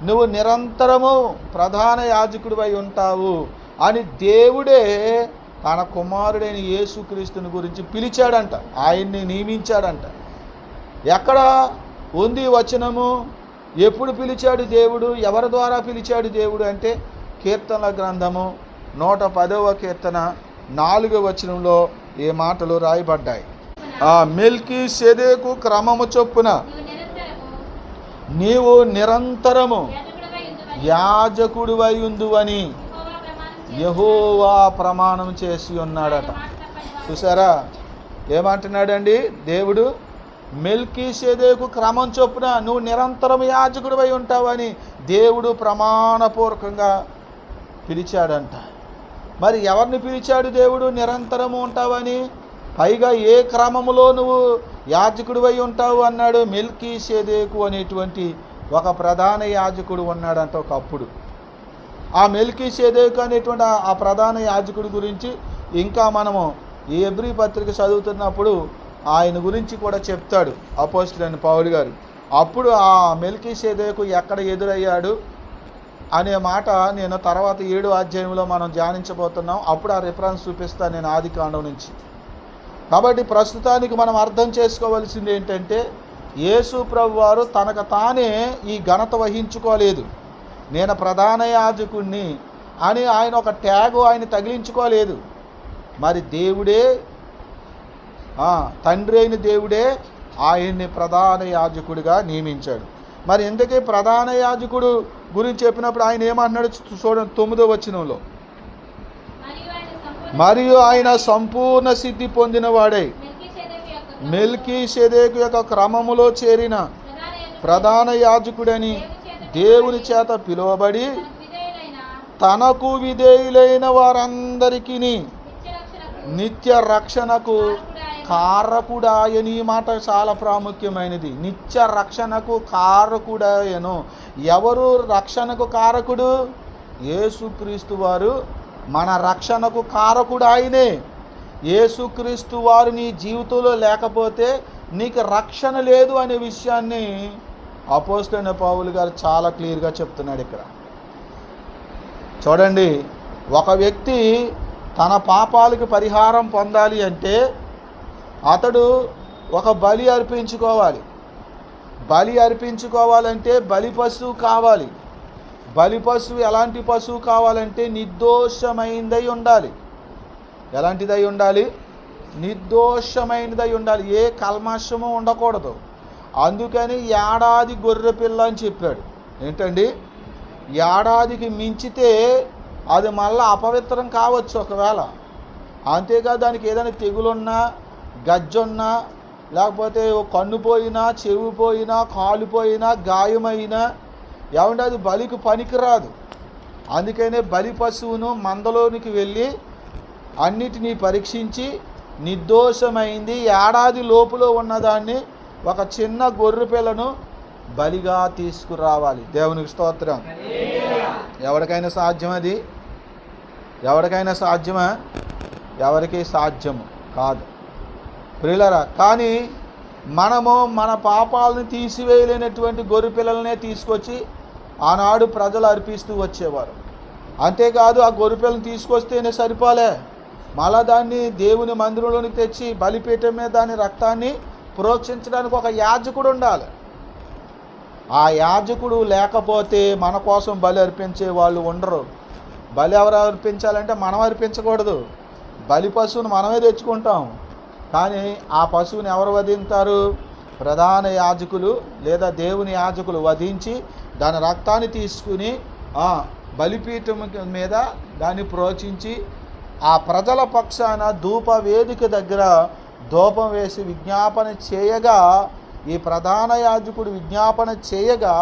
నువ్వు నిరంతరము ప్రధాన యాజకుడివై ఉంటావు అని దేవుడే తన కుమారుడైన యేసుక్రీస్తుని గురించి పిలిచాడంట, ఆయన్ని నియమించాడంట. ఎక్కడ ఉంది వచనము? ఎప్పుడు పిలిచాడు దేవుడు? ఎవరి ద్వారా పిలిచాడు దేవుడు అంటే కీర్తనల గ్రంథము 110వ కీర్తన 4వ వచనంలో ఈ మాటలు రాయబడ్డాయి. ఆ మెల్కీషెదెకు క్రమము చొప్పున నీవు నిరంతరము యాజకుడివై ఉందువని యెహోవా ప్రమాణం చేసి ఉన్నాడట. చూసారా, ఏమంటున్నాడండి దేవుడు? మెల్కీషెదెకు క్రమం చొప్పున నువ్వు నిరంతరం యాజకుడివై ఉంటావని దేవుడు ప్రమాణపూర్వకంగా పిలిచాడంట. మరి ఎవరిని పిలిచాడు దేవుడు నిరంతరము ఉంటావని? పైగా ఏ క్రమములో నువ్వు యాజకుడివై ఉంటావు అన్నాడు? మెల్కీషెదెకు అనేటువంటి ఒక ప్రధాన యాజకుడు ఉన్నాడంట ఒకప్పుడు. ఆ మెల్కీషెదెకు అనేటువంటి ఆ ప్రధాన యాజకుడి గురించి ఇంకా మనము ఈ ఎబ్రీ పత్రిక చదువుతున్నప్పుడు ఆయన గురించి కూడా చెప్తాడు అపోస్తలుడైన పౌలు గారు. అప్పుడు ఆ మెల్కీషెదెకు ఎక్కడ ఎదురయ్యాడు అనే మాట నేను తర్వాత 7వ అధ్యాయంలో మనం ధ్యానించబోతున్నాం. అప్పుడు ఆ రిఫరెన్స్ చూపిస్తాను నేను ఆదికాండం నుంచి. కాబట్టి ప్రస్తుతానికి మనం అర్థం చేసుకోవాల్సింది ఏంటంటే యేసు ప్రభు వారు తనకు తానే ఈ ఘనత వహించుకోలేదు. నేను ప్రధాన యాజకుడిని అని ఆయన ఒక ట్యాగు ఆయన తగిలించుకోలేదు. మరి దేవుడే తండ్రి అయిన దేవుడే ఆయన్ని ప్రధాన యాజకుడిగా నియమించాడు. మరి ఇందుకే ప్రధాన యాజకుడు గురించి చెప్పినప్పుడు ఆయన ఏమంటున్నాడు చూడండి 9వ వచనంలో, మరియు ఆయన సంపూర్ణ సిద్ధి పొందినవాడై మెల్కీషెదెకు యొక్క క్రమములో చేరిన ప్రధాన యాజకుడని దేవుని చేత పిలువబడి తనకు విధేయులైన వారందరికీ నిత్య రక్షణకు కారకుడాయని. ఈ మాట చాలా ప్రాముఖ్యమైనది. నిత్య రక్షణకు కారకుడాయను. ఎవరు రక్షణకు కారకుడు? యేసుక్రీస్తు వారు మన రక్షణకు కారకుడు ఆయనే. యేసుక్రీస్తు వారు నీ జీవితంలో లేకపోతే నీకు రక్షణ లేదు అనే విషయాన్ని అపోస్తలుడైన పౌలు గారు చాలా క్లియర్గా చెప్తున్నాడు ఇక్కడ. చూడండి, ఒక వ్యక్తి తన పాపాలకు పరిహారం పొందాలి అంటే అతడు ఒక బలి అర్పించుకోవాలి. బలి అర్పించుకోవాలంటే బలి పశువు కావాలి. బలి పశువు ఎలాంటి పశువు కావాలంటే నిర్దోషమైనదై ఉండాలి. ఎలాంటిదై ఉండాలి? నిర్దోషమైనదై ఉండాలి. ఏ కల్మషము ఉండకూడదు. అందుకని ఏడాది గొర్రె పిల్ల అని చెప్పాడు. ఏంటండి? ఏడాదికి మించితే అది మళ్ళీ అపవిత్రం కావచ్చు ఒకవేళ. అంతేకాదు దానికి ఏదైనా తెగులున్నా, గజ్జున్నా, లేకపోతే కన్ను పోయినా, చెవి పోయినా, కాలు పోయినా, గాయమైనా ఏమంటే అది బలికి పనికిరాదు. అందుకనే బలి పశువును మందలోనికి వెళ్ళి అన్నిటినీ పరీక్షించి నిర్దోషమైంది ఏడాది లోపులో ఉన్నదాన్ని ఒక చిన్న గొర్రె పిల్లను బలిగా తీసుకురావాలి. దేవునికి స్తోత్రం. ఎవరికైనా సాధ్యం అది? ఎవరికైనా సాధ్యమా? ఎవరికి సాధ్యము కాదు ప్రియులారా. కానీ మనము మన పాపాలను తీసివేయలేనటువంటి గొర్రె పిల్లలనే తీసుకొచ్చి ఆనాడు ప్రజలు అర్పిస్తూ వచ్చేవారు. అంతేకాదు ఆ గొర్రె పిల్లని తీసుకొస్తేనే సరిపోలే, మళ్ళా దాన్ని దేవుని మందిరంలోనికి తెచ్చి బలిపీఠం మీద దాని రక్తాన్ని ప్రోక్షించడానికి ఒక యాజకుడు ఉండాలి. ఆ యాజకుడు లేకపోతే మన కోసం బలి అర్పించే వాళ్ళు ఉండరు. బలి ఎవరు అర్పించాలంటే మనం అర్పించకూడదు. బలి పశువును మనమే తెచ్చుకుంటాం. కానీ ఆ పశువుని ఎవరు వధిస్తారు? ప్రధాన యాజకులు లేదా దేవుని యాజకులు వధించి దాని రక్తాన్ని తీసుకుని బలిపీఠం మీద దాన్ని ప్రోక్షించి ఆ ప్రజల పక్షాన ధూప వేదిక దగ్గర ధూపం వేసి విజ్ఞాపన చేయగా, ఈ ప్రధాన యాజకుడు విజ్ఞాపన చేయగా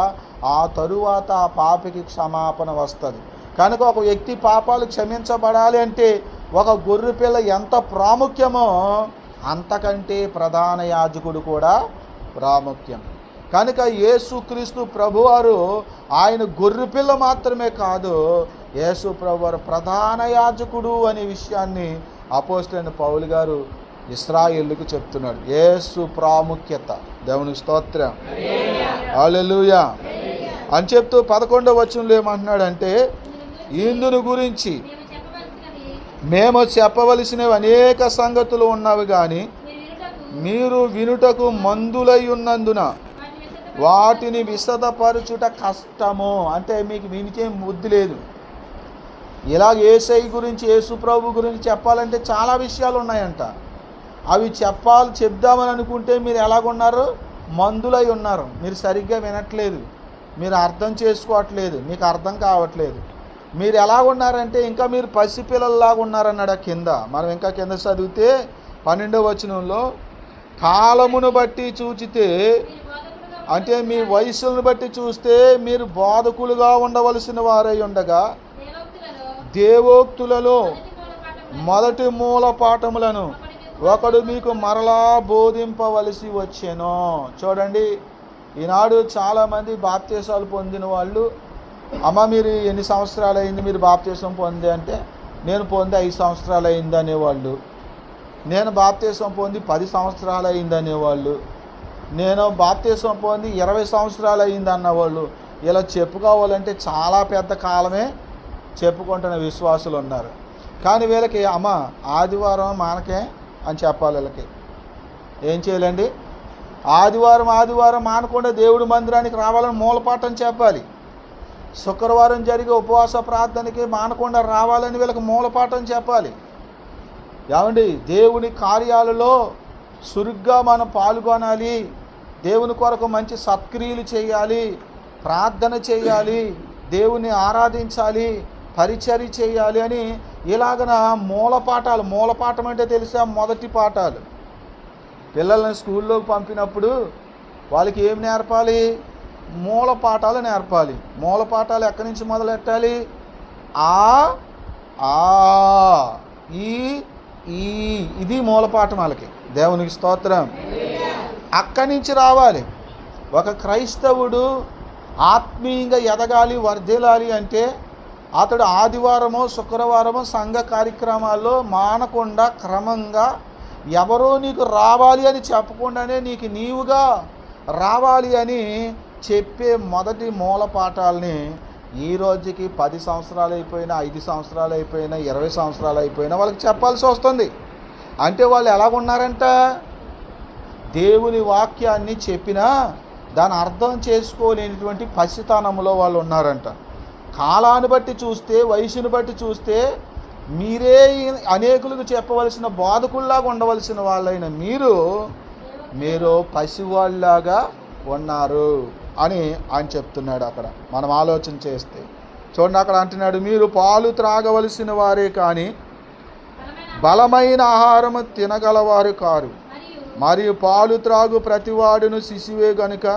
ఆ తరువాత ఆ పాపికి క్షమాపణ వస్తుంది. కనుక ఒక వ్యక్తి పాపాలు క్షమించబడాలి అంటే ఒక గొర్రె పిల్ల ఎంత ప్రాముఖ్యమో అంతకంటే ప్రధాన యాజకుడు కూడా ప్రాముఖ్యం. కనుక యేసుక్రీస్తు ప్రభువారు ఆయన గొర్రె పిల్ల మాత్రమే కాదు, యేసు ప్రభువారు ప్రధాన యాజకుడు అనే విషయాన్ని అపోస్తలుడైన పౌలు గారు ఇశ్రాయేలుకు చెప్తున్నాడు. యేసు ప్రాముఖ్యత. దేవుని స్తోత్రం. హల్లెలూయా అని చెప్తూ 11వ వచనంలో ఏమంటున్నాడంటే, ఇందును గురించి మేము చెప్పవలసినవి అనేక సంగతులు ఉన్నవి కానీ మీరు వినుటకు మందులై ఉన్నందున వాటిని విశదపరచుట కష్టము. అంటే మీకు వినికే బుద్ధి లేదు. ఇలాగ యేసయ్య గురించి, యేసు ప్రభు గురించి చెప్పాలంటే చాలా విషయాలు ఉన్నాయంట. అవి చెప్దామని అనుకుంటే మీరు ఎలాగున్నారు? మందులై ఉన్నారు. మీరు సరిగ్గా వినట్లేదు, మీరు అర్థం చేసుకోవట్లేదు, మీకు అర్థం కావట్లేదు. మీరు ఎలాగున్నారంటే ఇంకా మీరు పసిపిల్లల్లాగా ఉన్నారన్నాడు కింద. మనం ఇంకా కింద చదివితే 12వ వచనంలో, కాలమును బట్టి చూచితే అంటే మీ వయసులను బట్టి చూస్తే మీరు బోధకులుగా ఉండవలసిన వారై ఉండగా దేవోక్తులలో మొదటి మూల పాఠములను ఒకడు మీకు మరలా బోధింపవలసి వచ్చెను. చూడండి, ఈనాడు చాలామంది బాప్తీసాలు పొందిన వాళ్ళు, అమ్మ మీరు ఎన్ని సంవత్సరాలు అయింది మీరు బాప్తీసం పొంది అంటే, నేను పొంది 5 సంవత్సరాలు అయింది అనేవాళ్ళు. నేను బాప్తీసం పొంది 10 సంవత్సరాలు అయింది అనేవాళ్ళు. నేను బాప్తీసం పొంది 20 సంవత్సరాలు అయింది అన్నవాళ్ళు. ఇలా చెప్పుకోవాలంటే చాలా పెద్ద కాలమే చెప్పుకుంటున్న విశ్వాసులు ఉన్నారు. కానీ వీళ్ళకి అమ్మ ఆదివారం మానకే అని చెప్పాలి. వీళ్ళకి ఏం చేయాలండి? ఆదివారం మానకుండా దేవుడి మందిరానికి రావాలని మూలపాఠం చెప్పాలి. శుక్రవారం జరిగే ఉపవాస ప్రార్థనకి మానకుండా రావాలని వీళ్ళకి మూలపాఠం చెప్పాలి. ఏమండి, దేవుని కార్యాలలో చురుగ్గా మనం పాల్గొనాలి, దేవుని కొరకు మంచి సత్క్రియలు చేయాలి, ప్రార్థన చేయాలి, దేవుని ఆరాధించాలి, పరిచర్య చేయాలి అని ఇలాగన మూలపాఠం అంటే తెలుసా? మొదటి పాఠాలు. పిల్లల్ని స్కూల్లోకి పంపినప్పుడు వాళ్ళకి ఏం నేర్పాలి? మూలపాఠాలు నేర్పాలి. మూలపాఠాలు ఎక్కడి నుంచి మొదలెట్టాలి? ఆ ఈ ఇది మూలపాఠం వాళ్ళకి. దేవునికి స్తోత్రం. అక్కడి నుంచి రావాలి. ఒక క్రైస్తవుడు ఆత్మీయంగా ఎదగాలి, వర్ధిల్లాలి అంటే అతడు ఆదివారమో శుక్రవారమో సంఘ కార్యక్రమాల్లో మానకుండా క్రమంగా ఎవరో నీకు రావాలి అని చెప్పకుండానే నీవుగా రావాలి అని చెప్పే మొదటి మూలపాఠాలని ఈ రోజుకి 10 సంవత్సరాలు అయిపోయినా, 5 సంవత్సరాలు అయిపోయినా, 20 సంవత్సరాలు అయిపోయినా వాళ్ళకి చెప్పాల్సి వస్తుంది. అంటే వాళ్ళు ఎలాగున్నారంట? దేవుని వాక్యాన్ని చెప్పినా దాని అర్థం చేసుకోలేనటువంటి పసితనంలో వాళ్ళు ఉన్నారంట. కాలాన్ని బట్టి చూస్తే, వయసును బట్టి చూస్తే మీరే అనేకులకు చెప్పవలసిన బోధకుల్లాగా ఉండవలసిన వాళ్ళైన మీరు పసివాళ్ళలాగా ఉన్నారు అని ఆయన చెప్తున్నాడు. అక్కడ మనం ఆలోచన చేస్తే చూడండి, అక్కడ అంటున్నాడు, మీరు పాలు త్రాగవలసిన వారే కానీ బలమైన ఆహారము తినగలవారు కారు, మరియు పాలు త్రాగు ప్రతివాడును శిశువే గనుక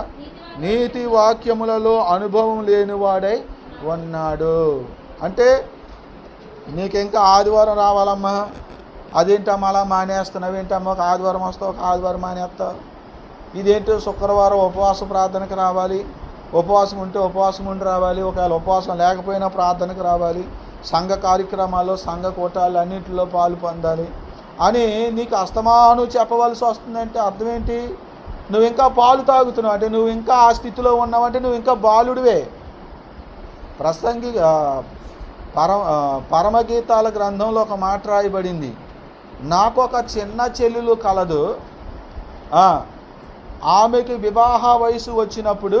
నీతి వాక్యములలో అనుభవం లేనివాడై ఉన్నాడు. అంటే నీకు ఇంకా ఆదివారం రావాలమ్మా, అదేంటమ్మా అలా మానేస్తున్నావు, ఏంటమ్మా ఒక ఆదివారం వస్తావు, ఒక ఆదివారం మానేస్తావు, ఇదేంటో శుక్రవారం ఉపవాస ప్రార్థనకు రావాలి, ఉపవాసం ఉంటే ఉపవాసం ఉండి రావాలి, ఒకవేళ ఉపవాసం లేకపోయినా ప్రార్థనకు రావాలి, సంఘ కార్యక్రమాల్లో సంఘ కూటాలు అన్నింటిలో పాలు పొందాలి అని నీకు అస్తమాను చెప్పవలసి వస్తుందంటే అర్థం ఏంటి? నువ్వు ఇంకా పాలు తాగుతున్నావు అంటే, నువ్వు ఇంకా ఆ స్థితిలో ఉన్నావంటే నువ్వు ఇంకా బాలుడివే. ప్రసంగి పరమగీతాల గ్రంథంలో ఒక మాట రాయబడింది, నాకు ఒక చిన్న చెల్లెలు కలదు, ఆమెకి వివాహ వయసు వచ్చినప్పుడు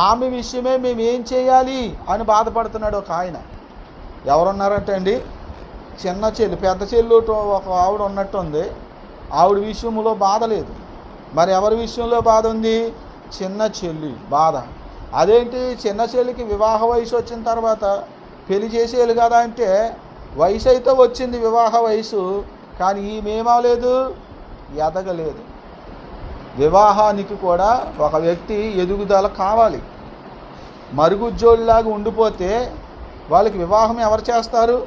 ఆమె విషయమే మేము ఏం చేయాలి అని బాధపడుతున్నాడు ఒక ఆయన. ఎవరున్నారంటే అండి, చిన్న చెల్లి, పెద్ద చెల్లు ఒక ఆవిడ ఉన్నట్టుంది, ఆవిడ విషయంలో బాధ లేదు. మరి ఎవరి విషయంలో బాధ ఉంది? చిన్న చెల్లి బాధ. అదేంటి, చిన్న చెల్లికి వివాహ వయసు వచ్చిన తర్వాత పెళ్లి చేసేయాలి కదా అంటే, వయసు అయితే వచ్చింది వివాహ వయసు, కానీ ఈమెమలేదు, ఎదగలేదు. వివాహానికి కూడా ఒక వ్యక్తి ఎదుగుదల కావాలి. మరుగుజ్జోళ్ళలాగా ఉండిపోతే వాళ్ళకి వివాహం ఎవరు చేస్తారు?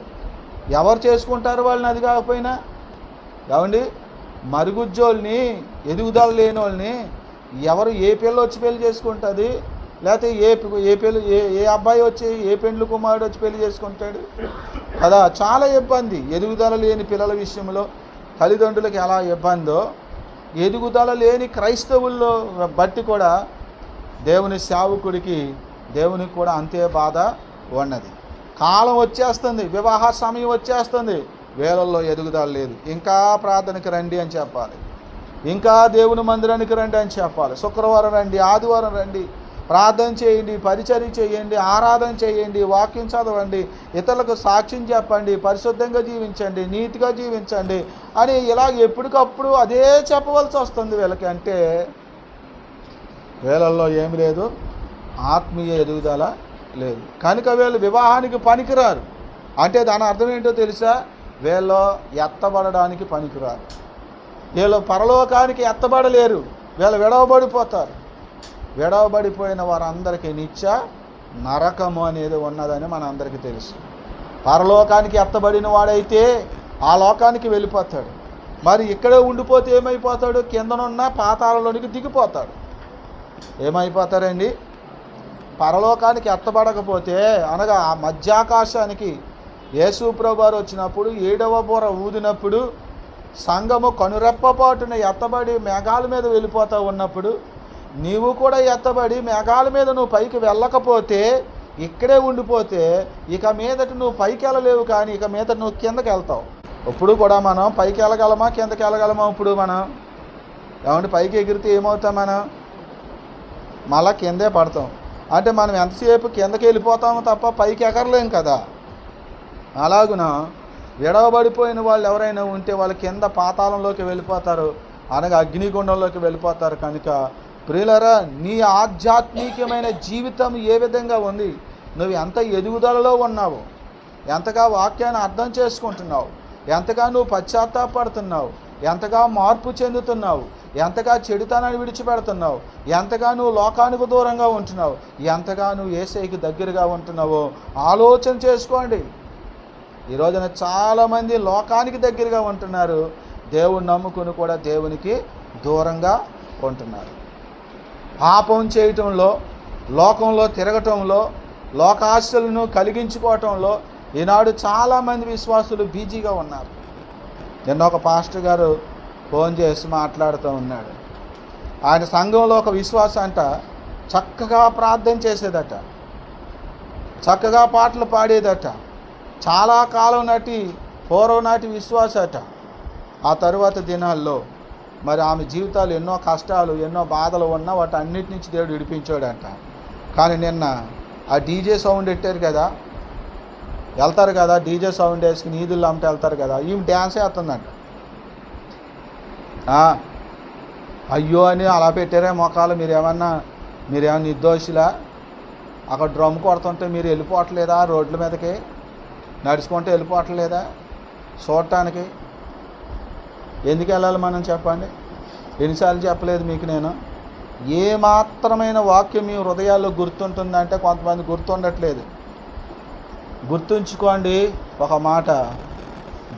ఎవరు చేసుకుంటారు వాళ్ళని? అది కాకపోయినా ఏమండి, మరుగుజ్జోళ్ళని, ఎదుగుదల లేని వాళ్ళని ఎవరు, ఏ పిల్ల వచ్చి పెళ్లి చేసుకుంటుంది? లేకపోతే ఏ అబ్బాయి వచ్చి, ఏ పెండ్లు కుమారుడు వచ్చి పెళ్లి చేసుకుంటాడు కదా? చాలా ఇబ్బంది. ఎదుగుదల లేని పిల్లల విషయంలో తల్లిదండ్రులకు ఎలా ఇబ్బందో, ఎదుగుదల లేని క్రైస్తవుల్లో బట్టి కూడా దేవుని సేవకుడికి, దేవునికి కూడా అంతే బాధ ఉన్నది. కాలం వచ్చేస్తుంది, వివాహ సమయం వచ్చేస్తుంది, వేళల్లో ఎదుగుదల లేదు. ఇంకా ప్రార్థనకి రండి అని చెప్పాలి, ఇంకా దేవుని మందిరానికి రండి అని చెప్పాలి, శుక్రవారం రండి, ఆదివారం రండి, ప్రార్థన చేయండి, పరిచర్య చేయండి, ఆరాధన చేయండి, వాక్యం చదవండి, ఇతరులకు సాక్ష్యం చెప్పండి, పరిశుద్ధంగా జీవించండి, నీతిగా జీవించండి అని ఇలా ఎప్పటికప్పుడు అదే చెప్పవలసి వస్తుంది వీళ్ళకి. అంటే వీళ్ళల్లో ఏమి లేదు, ఆత్మీయ ఎదుగుదల లేదు. కనుక వీళ్ళు వివాహానికి పనికిరారు. అంటే దాని అర్థం ఏంటో తెలుసా? వీళ్ళు ఎత్తబడడానికి పనికిరారు, వీళ్ళు పరలోకానికి ఎత్తబడలేరు, వీళ్ళు విడవబడిపోతారు. విడవబడిపోయిన వారందరికీ నిత్య నరకము అనేది ఉన్నదని మన అందరికీ తెలుసు. పరలోకానికి ఎత్తబడిన వాడైతే ఆ లోకానికి వెళ్ళిపోతాడు. మరి ఇక్కడే ఉండిపోతే ఏమైపోతాడు? కిందనున్న పాతాళంలోనికి దిగిపోతాడు. ఏమైపోతారండి? పరలోకానికి ఎత్తబడకపోతే, అనగా ఆ మధ్యాకాశానికి యేసు ప్రభువారు వచ్చినప్పుడు 7వ బూర ఊదినప్పుడు సంఘము కనురెప్పపాటున ఎత్తబడి మేఘాల మీద వెళ్ళిపోతూ ఉన్నప్పుడు నీవు కూడా ఎత్తబడి మేఘాల మీద నువ్వు పైకి వెళ్ళకపోతే, ఇక్కడే ఉండిపోతే ఇక మీదట నువ్వు పైకి వెళ్ళలేవు, కానీ ఇక మీదట నువ్వు కిందకి వెళ్తావు. ఇప్పుడు కూడా మనం పైకి వెళ్ళగలమా, కిందకి వెళ్ళగలమా? ఇప్పుడు మనం ఏమంటే పైకి ఎగిరితే ఏమవుతాం? మనం మళ్ళా కిందే పడతాం. అంటే మనం ఎంతసేపు కిందకి వెళ్ళిపోతాము తప్ప పైకి ఎగరలేం కదా. అలాగున విడవబడిపోయిన వాళ్ళు ఎవరైనా ఉంటే వాళ్ళు కింద పాతాళంలోకి వెళ్ళిపోతారు. అనగా అగ్నిగుండంలోకి వెళ్ళిపోతారు. కనుక ప్రియులారా, నీ ఆధ్యాత్మికమైన జీవితం ఏ విధంగా ఉంది? నువ్వు ఎంత ఎదుగుదలలో ఉన్నావు? ఎంతగా వాక్యాన్ని అర్థం చేసుకుంటున్నావు? ఎంతగా నువ్వు పశ్చాత్తాపడుతున్నావు? ఎంతగా మార్పు చెందుతున్నావు? ఎంతగా చెడుతనాన్ని విడిచిపెడుతున్నావు? ఎంతగా నువ్వు లోకానికి దూరంగా ఉంటున్నావు? ఎంతగా నువ్వు యేసయ్యకి దగ్గరగా ఉంటున్నావో ఆలోచన చేసుకోండి. ఈ రోజున చాలామంది లోకానికి దగ్గరగా ఉంటున్నారు, దేవుని నమ్ముకుని కూడా దేవునికి దూరంగా ఉంటున్నారు. పాపం చేయటంలో, లోకంలో తిరగటంలో, లోకాశలను కలిగించుకోవటంలో ఈనాడు చాలామంది విశ్వాసులు బిజీగా ఉన్నారు. నిన్న ఒక పాస్టర్ గారు ఫోన్ చేసి మాట్లాడుతూ ఉన్నాడు. ఆయన సంఘంలో ఒక విశ్వాస అంట చక్కగా ప్రార్థన చేసేదట, చక్కగా పాటలు పాడేదట, చాలా కాలం నాటి పూర్వం నాటి విశ్వాస అట. ఆ తరువాత దినాల్లో మరి ఆమె జీవితాలు ఎన్నో కష్టాలు, ఎన్నో బాధలు ఉన్నా వాటి అన్నిటి నుంచి దేవుడు విడిపించాడంట. కానీ నిన్న ఆ డీజే సౌండ్ పెట్టారు కదా, వెళ్తారు కదా, డీజే సౌండ్ వేసుకుని ఈదుల్లో అమ్మట వెళ్తారు కదా, ఈమె డ్యాన్స్ వేస్తుందంట. అయ్యో అని అలా పెట్టారే మొఖాలు, మీరేమన్నా నిర్దోషులా? అక్కడ డ్రమ్ కొడుతుంటే మీరు వెళ్ళిపోవట్లేదా? రోడ్ల మీదకి నడుచుకుంటూ వెళ్ళిపోవట్లేదా చూడటానికి? ఎందుకు వెళ్ళాలి మనం చెప్పండి? ఎన్నిసార్లు చెప్పలేదు మీకు నేను? ఏ మాత్రమైన వాక్యం మీ హృదయాల్లో గుర్తుంటుందంటే కొంతమంది గుర్తుండట్లేదు. గుర్తుంచుకోండి ఒక మాట,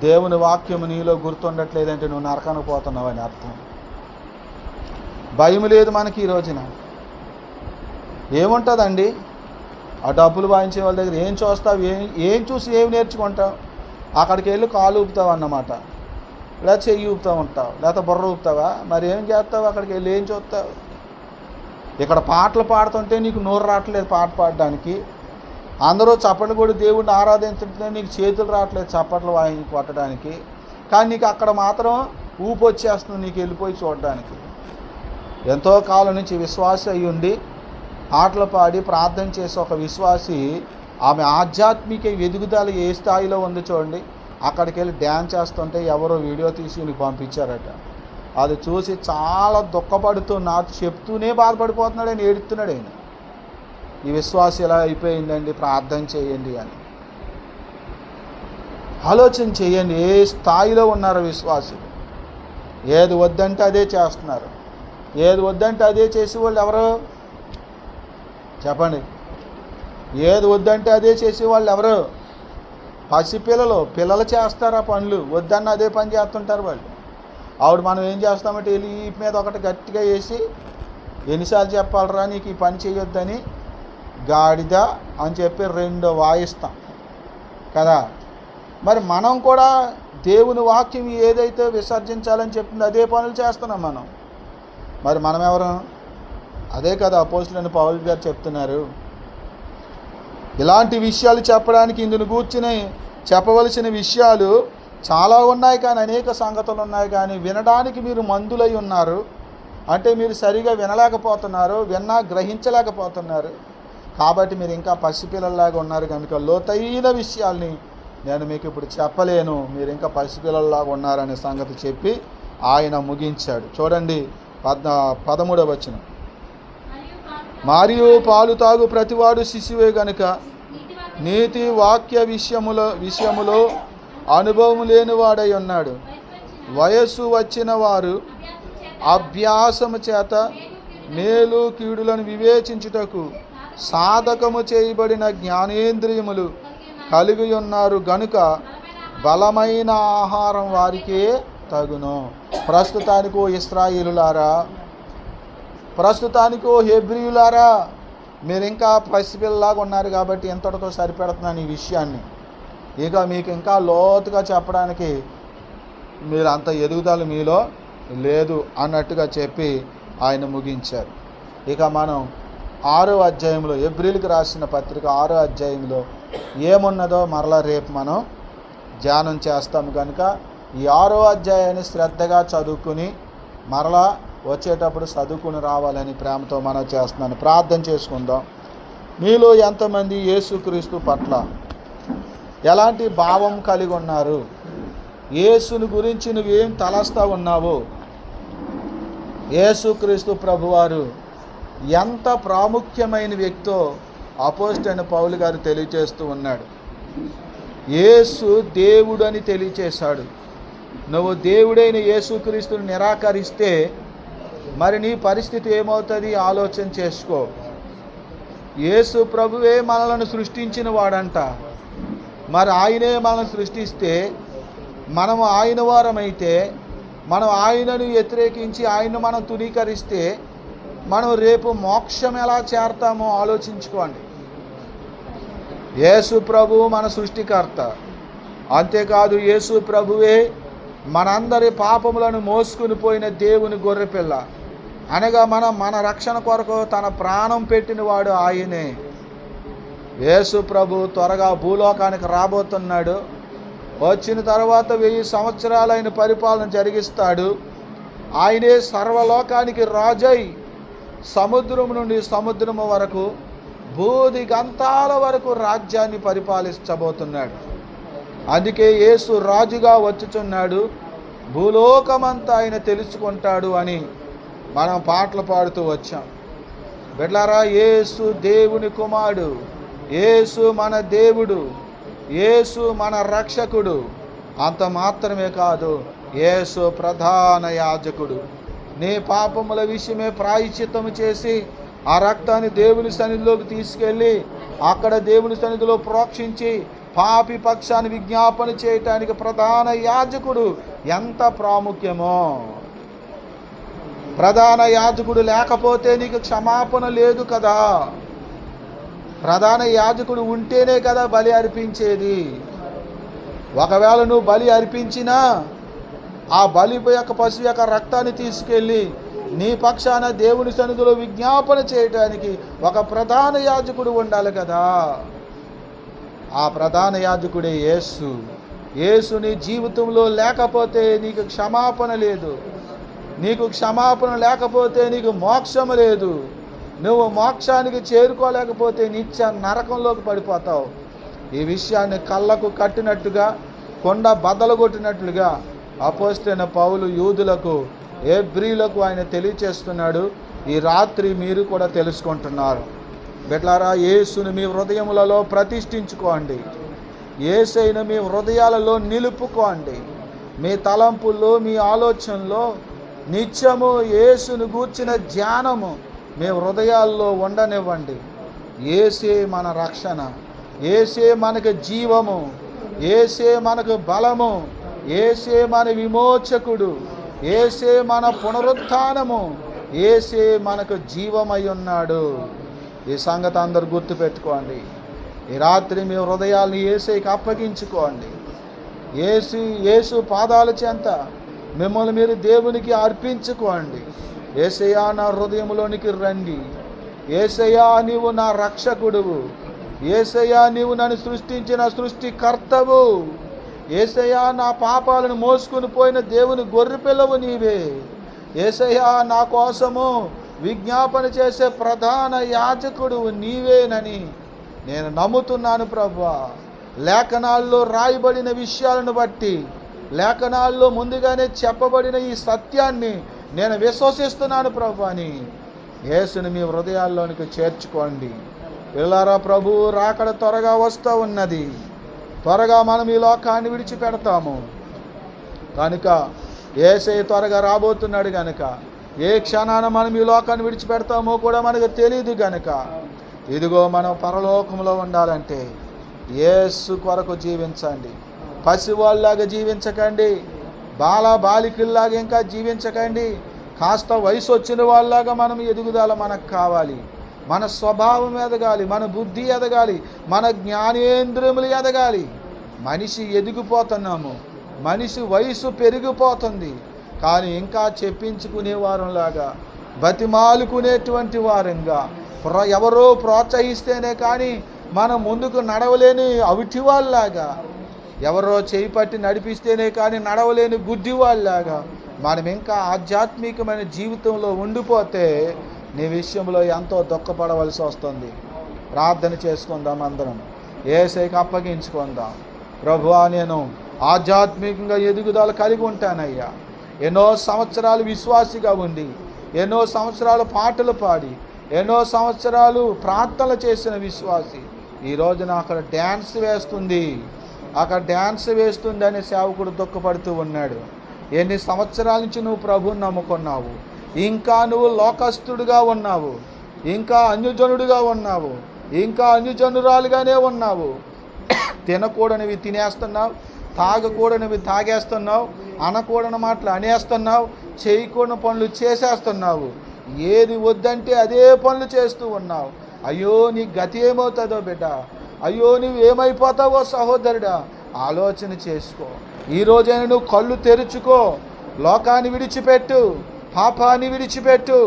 దేవుని వాక్యం నీలో గుర్తుండట్లేదంటే నువ్వు నరకానికి పోతున్నావు అని అర్థం. భయం లేదు మనకి ఈ రోజున. ఏముంటుందండి? ఆ డబ్బులు వాయించే వాళ్ళ దగ్గర ఏం చూస్తావు? ఏం చూసి ఏం నేర్చుకుంటావు? అక్కడికి వెళ్ళి కాలు ఊపుతావు అన్నమాట, లేదా చెయ్యి ఊపుతూ ఉంటావు, లేదా బుర్ర ఊపుతావా? మరి ఏం చేస్తావు? అక్కడికి వెళ్ళి ఏం చూస్తావు? ఇక్కడ పాటలు పాడుతుంటే నీకు నోరు రావట్లేదు పాట పాడడానికి, అందరూ చప్పట్లు కూడా దేవుడిని ఆరాధించుంటే నీకు చేతులు రావట్లేదు చప్పట్లు కొట్టడానికి, కానీ నీకు అక్కడ మాత్రం ఊపు వచ్చేస్తుంది నీకు వెళ్ళిపోయి చూడడానికి. ఎంతో కాలం నుంచి విశ్వాసి అయి ఉండి పాటలు పాడి ప్రార్థన చేసే ఒక విశ్వాసి, ఆమె ఆధ్యాత్మిక ఎదుగుదల ఏ స్థాయిలో ఉంది చూడండి. అక్కడికి వెళ్ళి డ్యాన్స్ చేస్తుంటే ఎవరో వీడియో తీసి నీకు పంపించారట. అది చూసి చాలా దుఃఖపడుతూ నాకు చెప్తూనే బాధపడిపోతున్నాడు, ఆయన ఏడుస్తున్నాడు. ఆయన ఈ విశ్వాసం ఎలా అయిపోయిందండి, ప్రార్థన చేయండి అని ఆలోచన చేయండి. ఏ స్థాయిలో ఉన్నారో విశ్వాసులు. ఏది వద్దంటే అదే చేస్తున్నారు. ఏది వద్దంటే అదే చేసేవాళ్ళు ఎవరు చెప్పండి? ఏది వద్దంటే అదే చేసేవాళ్ళు ఎవరు? పిల్లలు చేస్తారు ఆ పనులు, వద్దన్న అదే పని చేస్తుంటారు వాళ్ళు. ఆవిడ మనం ఏం చేస్తామంటే వెళ్ళి ఈ మీద ఒకటి గట్టిగా వేసి, ఎన్నిసార్లు చెప్పాలరా నీకు ఈ పని చేయొద్దని, గాడిద అని చెప్పి 2 వాయిస్తాం కదా. మరి మనం కూడా దేవుని వాక్యం ఏదైతే విసర్జించాలని చెప్తుందో అదే పనులు చేస్తున్నాం మనం. మరి మనం ఎవరు? అదే కదా అపోస్తలుడైన పౌలు గారు చెప్తున్నారు. ఇలాంటి విషయాలు చెప్పడానికి ఇందును కూర్చుని చెప్పవలసిన విషయాలు చాలా ఉన్నాయి, కానీ అనేక సంగతులు ఉన్నాయి, కానీ వినడానికి మీరు మందులై ఉన్నారు. అంటే మీరు సరిగా వినలేకపోతున్నారు, విన్నా గ్రహించలేకపోతున్నారు. కాబట్టి మీరు ఇంకా పసిపిల్లల్లాగా ఉన్నారు. కనుక లోతైన విషయాల్ని నేను మీకు ఇప్పుడు చెప్పలేను, మీరు ఇంకా పసిపిల్లల్లాగా ఉన్నారనే సంగతి చెప్పి ఆయన ముగించాడు. చూడండి 13వ వచనం. మరియు పాలు తాగు ప్రతివాడు శిశువే గనుక నీతి వాక్య విషయములో అనుభవం లేనివాడై ఉన్నాడు. వయస్సు వచ్చిన వారు అభ్యాసము చేత మేలు కీడులను వివేచించుటకు సాధకము చేయబడిన జ్ఞానేంద్రియములు కలిగి ఉన్నారు గనుక బలమైన ఆహారం వారికే తగును. ప్రస్తుతానికో ఇశ్రాయేలులారా, ప్రస్తుతానికో హెబ్రీయులారా, మీరు ఇంకా పసిపిల్లలాగా ఉన్నారు కాబట్టి ఎంతటితో సరిపెడుతున్నాను ఈ విషయాన్ని. ఇక మీకు ఇంకా లోతుగా చెప్పడానికి మీరు అంత ఎదుగుదల మీలో లేదు అన్నట్టుగా చెప్పి ఆయన ముగించారు. ఇక మనం 6వ అధ్యాయంలో, హెబ్రీయులకు రాసిన పత్రిక 6వ అధ్యాయంలో ఏమున్నదో మరలా రేపు మనం ధ్యానం చేస్తాము. కనుక ఈ 6వ అధ్యాయాన్ని శ్రద్ధగా చదువుకుని మరలా వచ్చేటప్పుడు చదువుకుని రావాలని ప్రేమతో మనం చేస్తున్నాను. ప్రార్థన చేసుకుందాం. మీలో ఎంతమంది యేసుక్రీస్తు పట్ల ఎలాంటి భావం కలిగి ఉన్నారు? యేసుని గురించి నువ్వేం తలస్తా ఉన్నావో, యేసుక్రీస్తు ప్రభువారు ఎంత ప్రాముఖ్యమైన వ్యక్తో అపోస్తలుడైన పౌలు గారు తెలియజేస్తూ ఉన్నాడు. యేసు దేవుడు అని తెలియచేశాడు. నువ్వు దేవుడైన యేసుక్రీస్తుని నిరాకరిస్తే మరి నీ పరిస్థితి ఏమవుతుంది ఆలోచన చేసుకో. యేసు ప్రభువే మనలను సృష్టించిన వాడంట. మరి ఆయనే మనల్ని సృష్టిస్తే మనం ఆయన వారమైతే, మనం ఆయనను వ్యతిరేకించి ఆయన్ను మనం తునీకరిస్తే మనం రేపు మోక్షం ఎలా చేరతామో ఆలోచించుకోండి. యేసు ప్రభువు మన సృష్టికర్త. అంతేకాదు యేసు ప్రభువే మనందరి పాపములను మోసుకుని పోయిన దేవుని గొర్రెపిల్ల. అనగా మన రక్షణ కొరకు తన ప్రాణం పెట్టినవాడు ఆయనే. యేసు ప్రభు త్వరగా భూలోకానికి రాబోతున్నాడు. వచ్చిన తర్వాత 1000 సంవత్సరాలు ఆయన పరిపాలన జరిగిస్తాడు. ఆయనే సర్వలోకానికి రాజై సముద్రం నుండి సముద్రము వరకు, భూది గంతాల వరకు రాజ్యాన్ని పరిపాలించబోతున్నాడు. అందుకే యేసు రాజుగా వచ్చుచున్నాడు, భూలోకమంతా ఆయన తెలుసుకుంటాడు అని మనం పాటలు పాడుతూ వచ్చాం. బిడ్డలారా, యేసు దేవుని కుమారుడు, యేసు మన దేవుడు, యేసు మన రక్షకుడు. అంత మాత్రమే కాదు, యేసు ప్రధాన యాజకుడు. నీ పాపముల విషయమే ప్రాయశ్చిత్తము చేసి ఆ రక్తాన్ని దేవుని సన్నిధిలోకి తీసుకెళ్ళి అక్కడ దేవుని సన్నిధిలో ప్రోక్షించి పాపి పక్షాన్ని విజ్ఞాపన చేయటానికి ప్రధాన యాజకుడు ఎంత ప్రాముఖ్యమో. ప్రధాన యాజకుడు లేకపోతే నీకు క్షమాపణ లేదు కదా. ప్రధాన యాజకుడు ఉంటేనే కదా బలి అర్పించేది. ఒకవేళ నువ్వు బలి అర్పించినా ఆ బలి యొక్క పశువు యొక్క రక్తాన్ని తీసుకెళ్ళి నీ పక్షాన దేవుని సన్నిధిలో విజ్ఞాపన చేయటానికి ఒక ప్రధాన యాజకుడు ఉండాలి కదా. ఆ ప్రధాన యాజకుడే యేసు. యేసు నీ జీవితంలో లేకపోతే నీకు క్షమాపణ లేదు. నీకు క్షమాపణ లేకపోతే నీకు మోక్షం లేదు. నువ్వు మోక్షానికి చేరుకోలేకపోతే నిత్య నరకంలోకి పడిపోతావు. ఈ విషయాన్ని కళ్ళకు కట్టినట్టుగా, కొండ బద్దలు కొట్టినట్లుగా అపోస్తలుడైన పౌలు యూదులకు, హెబ్రీయులకు ఆయన తెలియచేస్తున్నాడు. ఈ రాత్రి మీరు కూడా తెలుసుకుంటున్నారు. బిడ్డలారా, యేసును మీ హృదయములలో ప్రతిష్ఠించుకోండి. యేసైన మీ హృదయాలలో నిలుపుకోండి. మీ తలంపుల్లో, మీ ఆలోచనలో నిత్యము యేసును గూర్చిన ధ్యానము మీ హృదయాల్లో ఉండనివ్వండి. యేసే మన రక్షణ, యేసే మనకు జీవము, యేసే మనకు బలము, యేసే మన విమోచకుడు, యేసే మన పునరుత్థానము, యేసే మనకు జీవమై ఉన్నాడు. ఈ సంగతి అందరూ గుర్తుపెట్టుకోండి. ఈ రాత్రి మీ హృదయాలను యేసేకి అప్పగించుకోండి. యేసు పాదాల చెంత మిమ్మల్ని మీరు దేవునికి అర్పించుకోండి. యేసయ్యా, నా హృదయంలోనికి రండి. యేసయ్యా, నీవు నా రక్షకుడువు. యేసయ్యా, నీవు నన్ను సృష్టించిన సృష్టికర్తవు. యేసయ్యా, నా పాపాలను మోసుకుని పోయిన దేవుని గొర్రెపిల్లవు నీవే. యేసయ్యా, నా కోసము విజ్ఞాపన చేసే ప్రధాన యాజకుడు నీవేనని నేను నమ్ముతున్నాను ప్రభువా. లేఖనాల్లో రాయబడిన విషయాలను బట్టి, లేఖనాల్లో ముందుగానే చెప్పబడిన ఈ సత్యాన్ని నేను విశ్వసిస్తున్నాను ప్రభువా అని యేసుని మీ హృదయాల్లోనికి చేర్చుకోండి. పిల్లారా, ప్రభువు రాకడ త్వరగా వస్తూ ఉన్నది. త్వరగా మనం ఈ లోకాన్ని విడిచిపెడతాము కనుక, యేసయ్య త్వరగా రాబోతున్నాడు కనుక, ఏ క్షణాన మనం ఈ లోకాన్ని విడిచిపెడతామో కూడా మనకు తెలియదు కనుక, ఇదిగో మనం పరలోకంలో ఉండాలంటే యేసు కొరకు జీవించండి. పసివాళ్ళలాగా జీవించకండి, బాలికల్లాగా ఇంకా జీవించకండి. కాస్త వయసు వచ్చిన వాళ్ళలాగా మనం ఎదుగుదల మనకు కావాలి. మన స్వభావం ఎదగాలి, మన బుద్ధి ఎదగాలి, మన జ్ఞానేంద్రియములు ఎదగాలి. మనిషి ఎదిగిపోతున్నాము, మనిషి వయసు పెరిగిపోతుంది, కానీ ఇంకా చెప్పించుకునే వారంలాగా, బతిమాలుకునేటువంటి వారంగా, ఎవరో ప్రోత్సహిస్తేనే కానీ మనం ముందుకు నడవలేని అవిటి వాళ్ళలాగా, ఎవరో చేయి పట్టి నడిపిస్తేనే కానీ నడవలేని గుడ్డి వాళ్ళలాగా మనం ఇంకా ఆధ్యాత్మికమైన జీవితంలో ఉండిపోతే నీ విషయంలో ఎంతో దుఃఖపడవలసి వస్తుంది. ప్రార్థన చేసుకుందాం, అందరం యేసయ్యకి అప్పగించుకుందాం. ప్రభువా, నేను ఆధ్యాత్మికంగా ఎదుగుదల కలిగి ఉంటానయ్యా. ఎన్నో సంవత్సరాలు విశ్వాసిగా ఉండి ఎన్నో సంవత్సరాలు పాటలు పాడి ఎన్నో సంవత్సరాలు ప్రార్థనలు చేసిన విశ్వాసి ఈ రోజున అక్కడ డ్యాన్స్ వేస్తుంది, అక్కడ డ్యాన్స్ వేస్తుంది అనే సేవకుడు దుఃఖపడుతూ ఉన్నాడు. ఎన్ని సంవత్సరాల నుంచి నువ్వు ప్రభువుని నమ్ముకున్నావు, ఇంకా నువ్వు లోకస్తుడిగా ఉన్నావు, ఇంకా అన్యజనుడిగా ఉన్నావు, ఇంకా అన్యజనురాలుగానే ఉన్నావు. తినకూడనివి తినేస్తున్నావు, తాగకూడనివి తాగేస్తున్నావు, అనకూడని మాటలు అనేస్తున్నావు, చేయకూడని పనులు చేసేస్తున్నావు. ఏది వద్దంటే అదే పనులు చేస్తూ ఉన్నావు. అయ్యో నీ గతి ఏమవుతుందో బిడ్డ, అయ్యో నువ్వు ఏమైపోతావో సహోదరుడా, ఆలోచన చేసుకో. ఈరోజైనా నువ్వు కళ్ళు తెరుచుకో, లోకాన్ని విడిచిపెట్టు, పాపాన్ని విడిచిపెట్టు,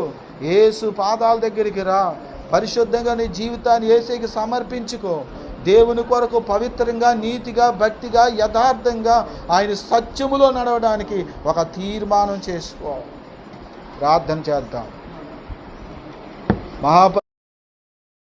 యేసు పాదాల దగ్గరికి రా, పరిశుద్ధంగా నీ జీవితాన్ని యేసుకి సమర్పించుకో. దేవుని కొరకు పవిత్రంగా, నీతిగా, భక్తిగా, యథార్థంగా ఆయన సత్యములో నడవడానికి ఒక తీర్మానం చేసుకో. ప్రార్థన చేద్దాం.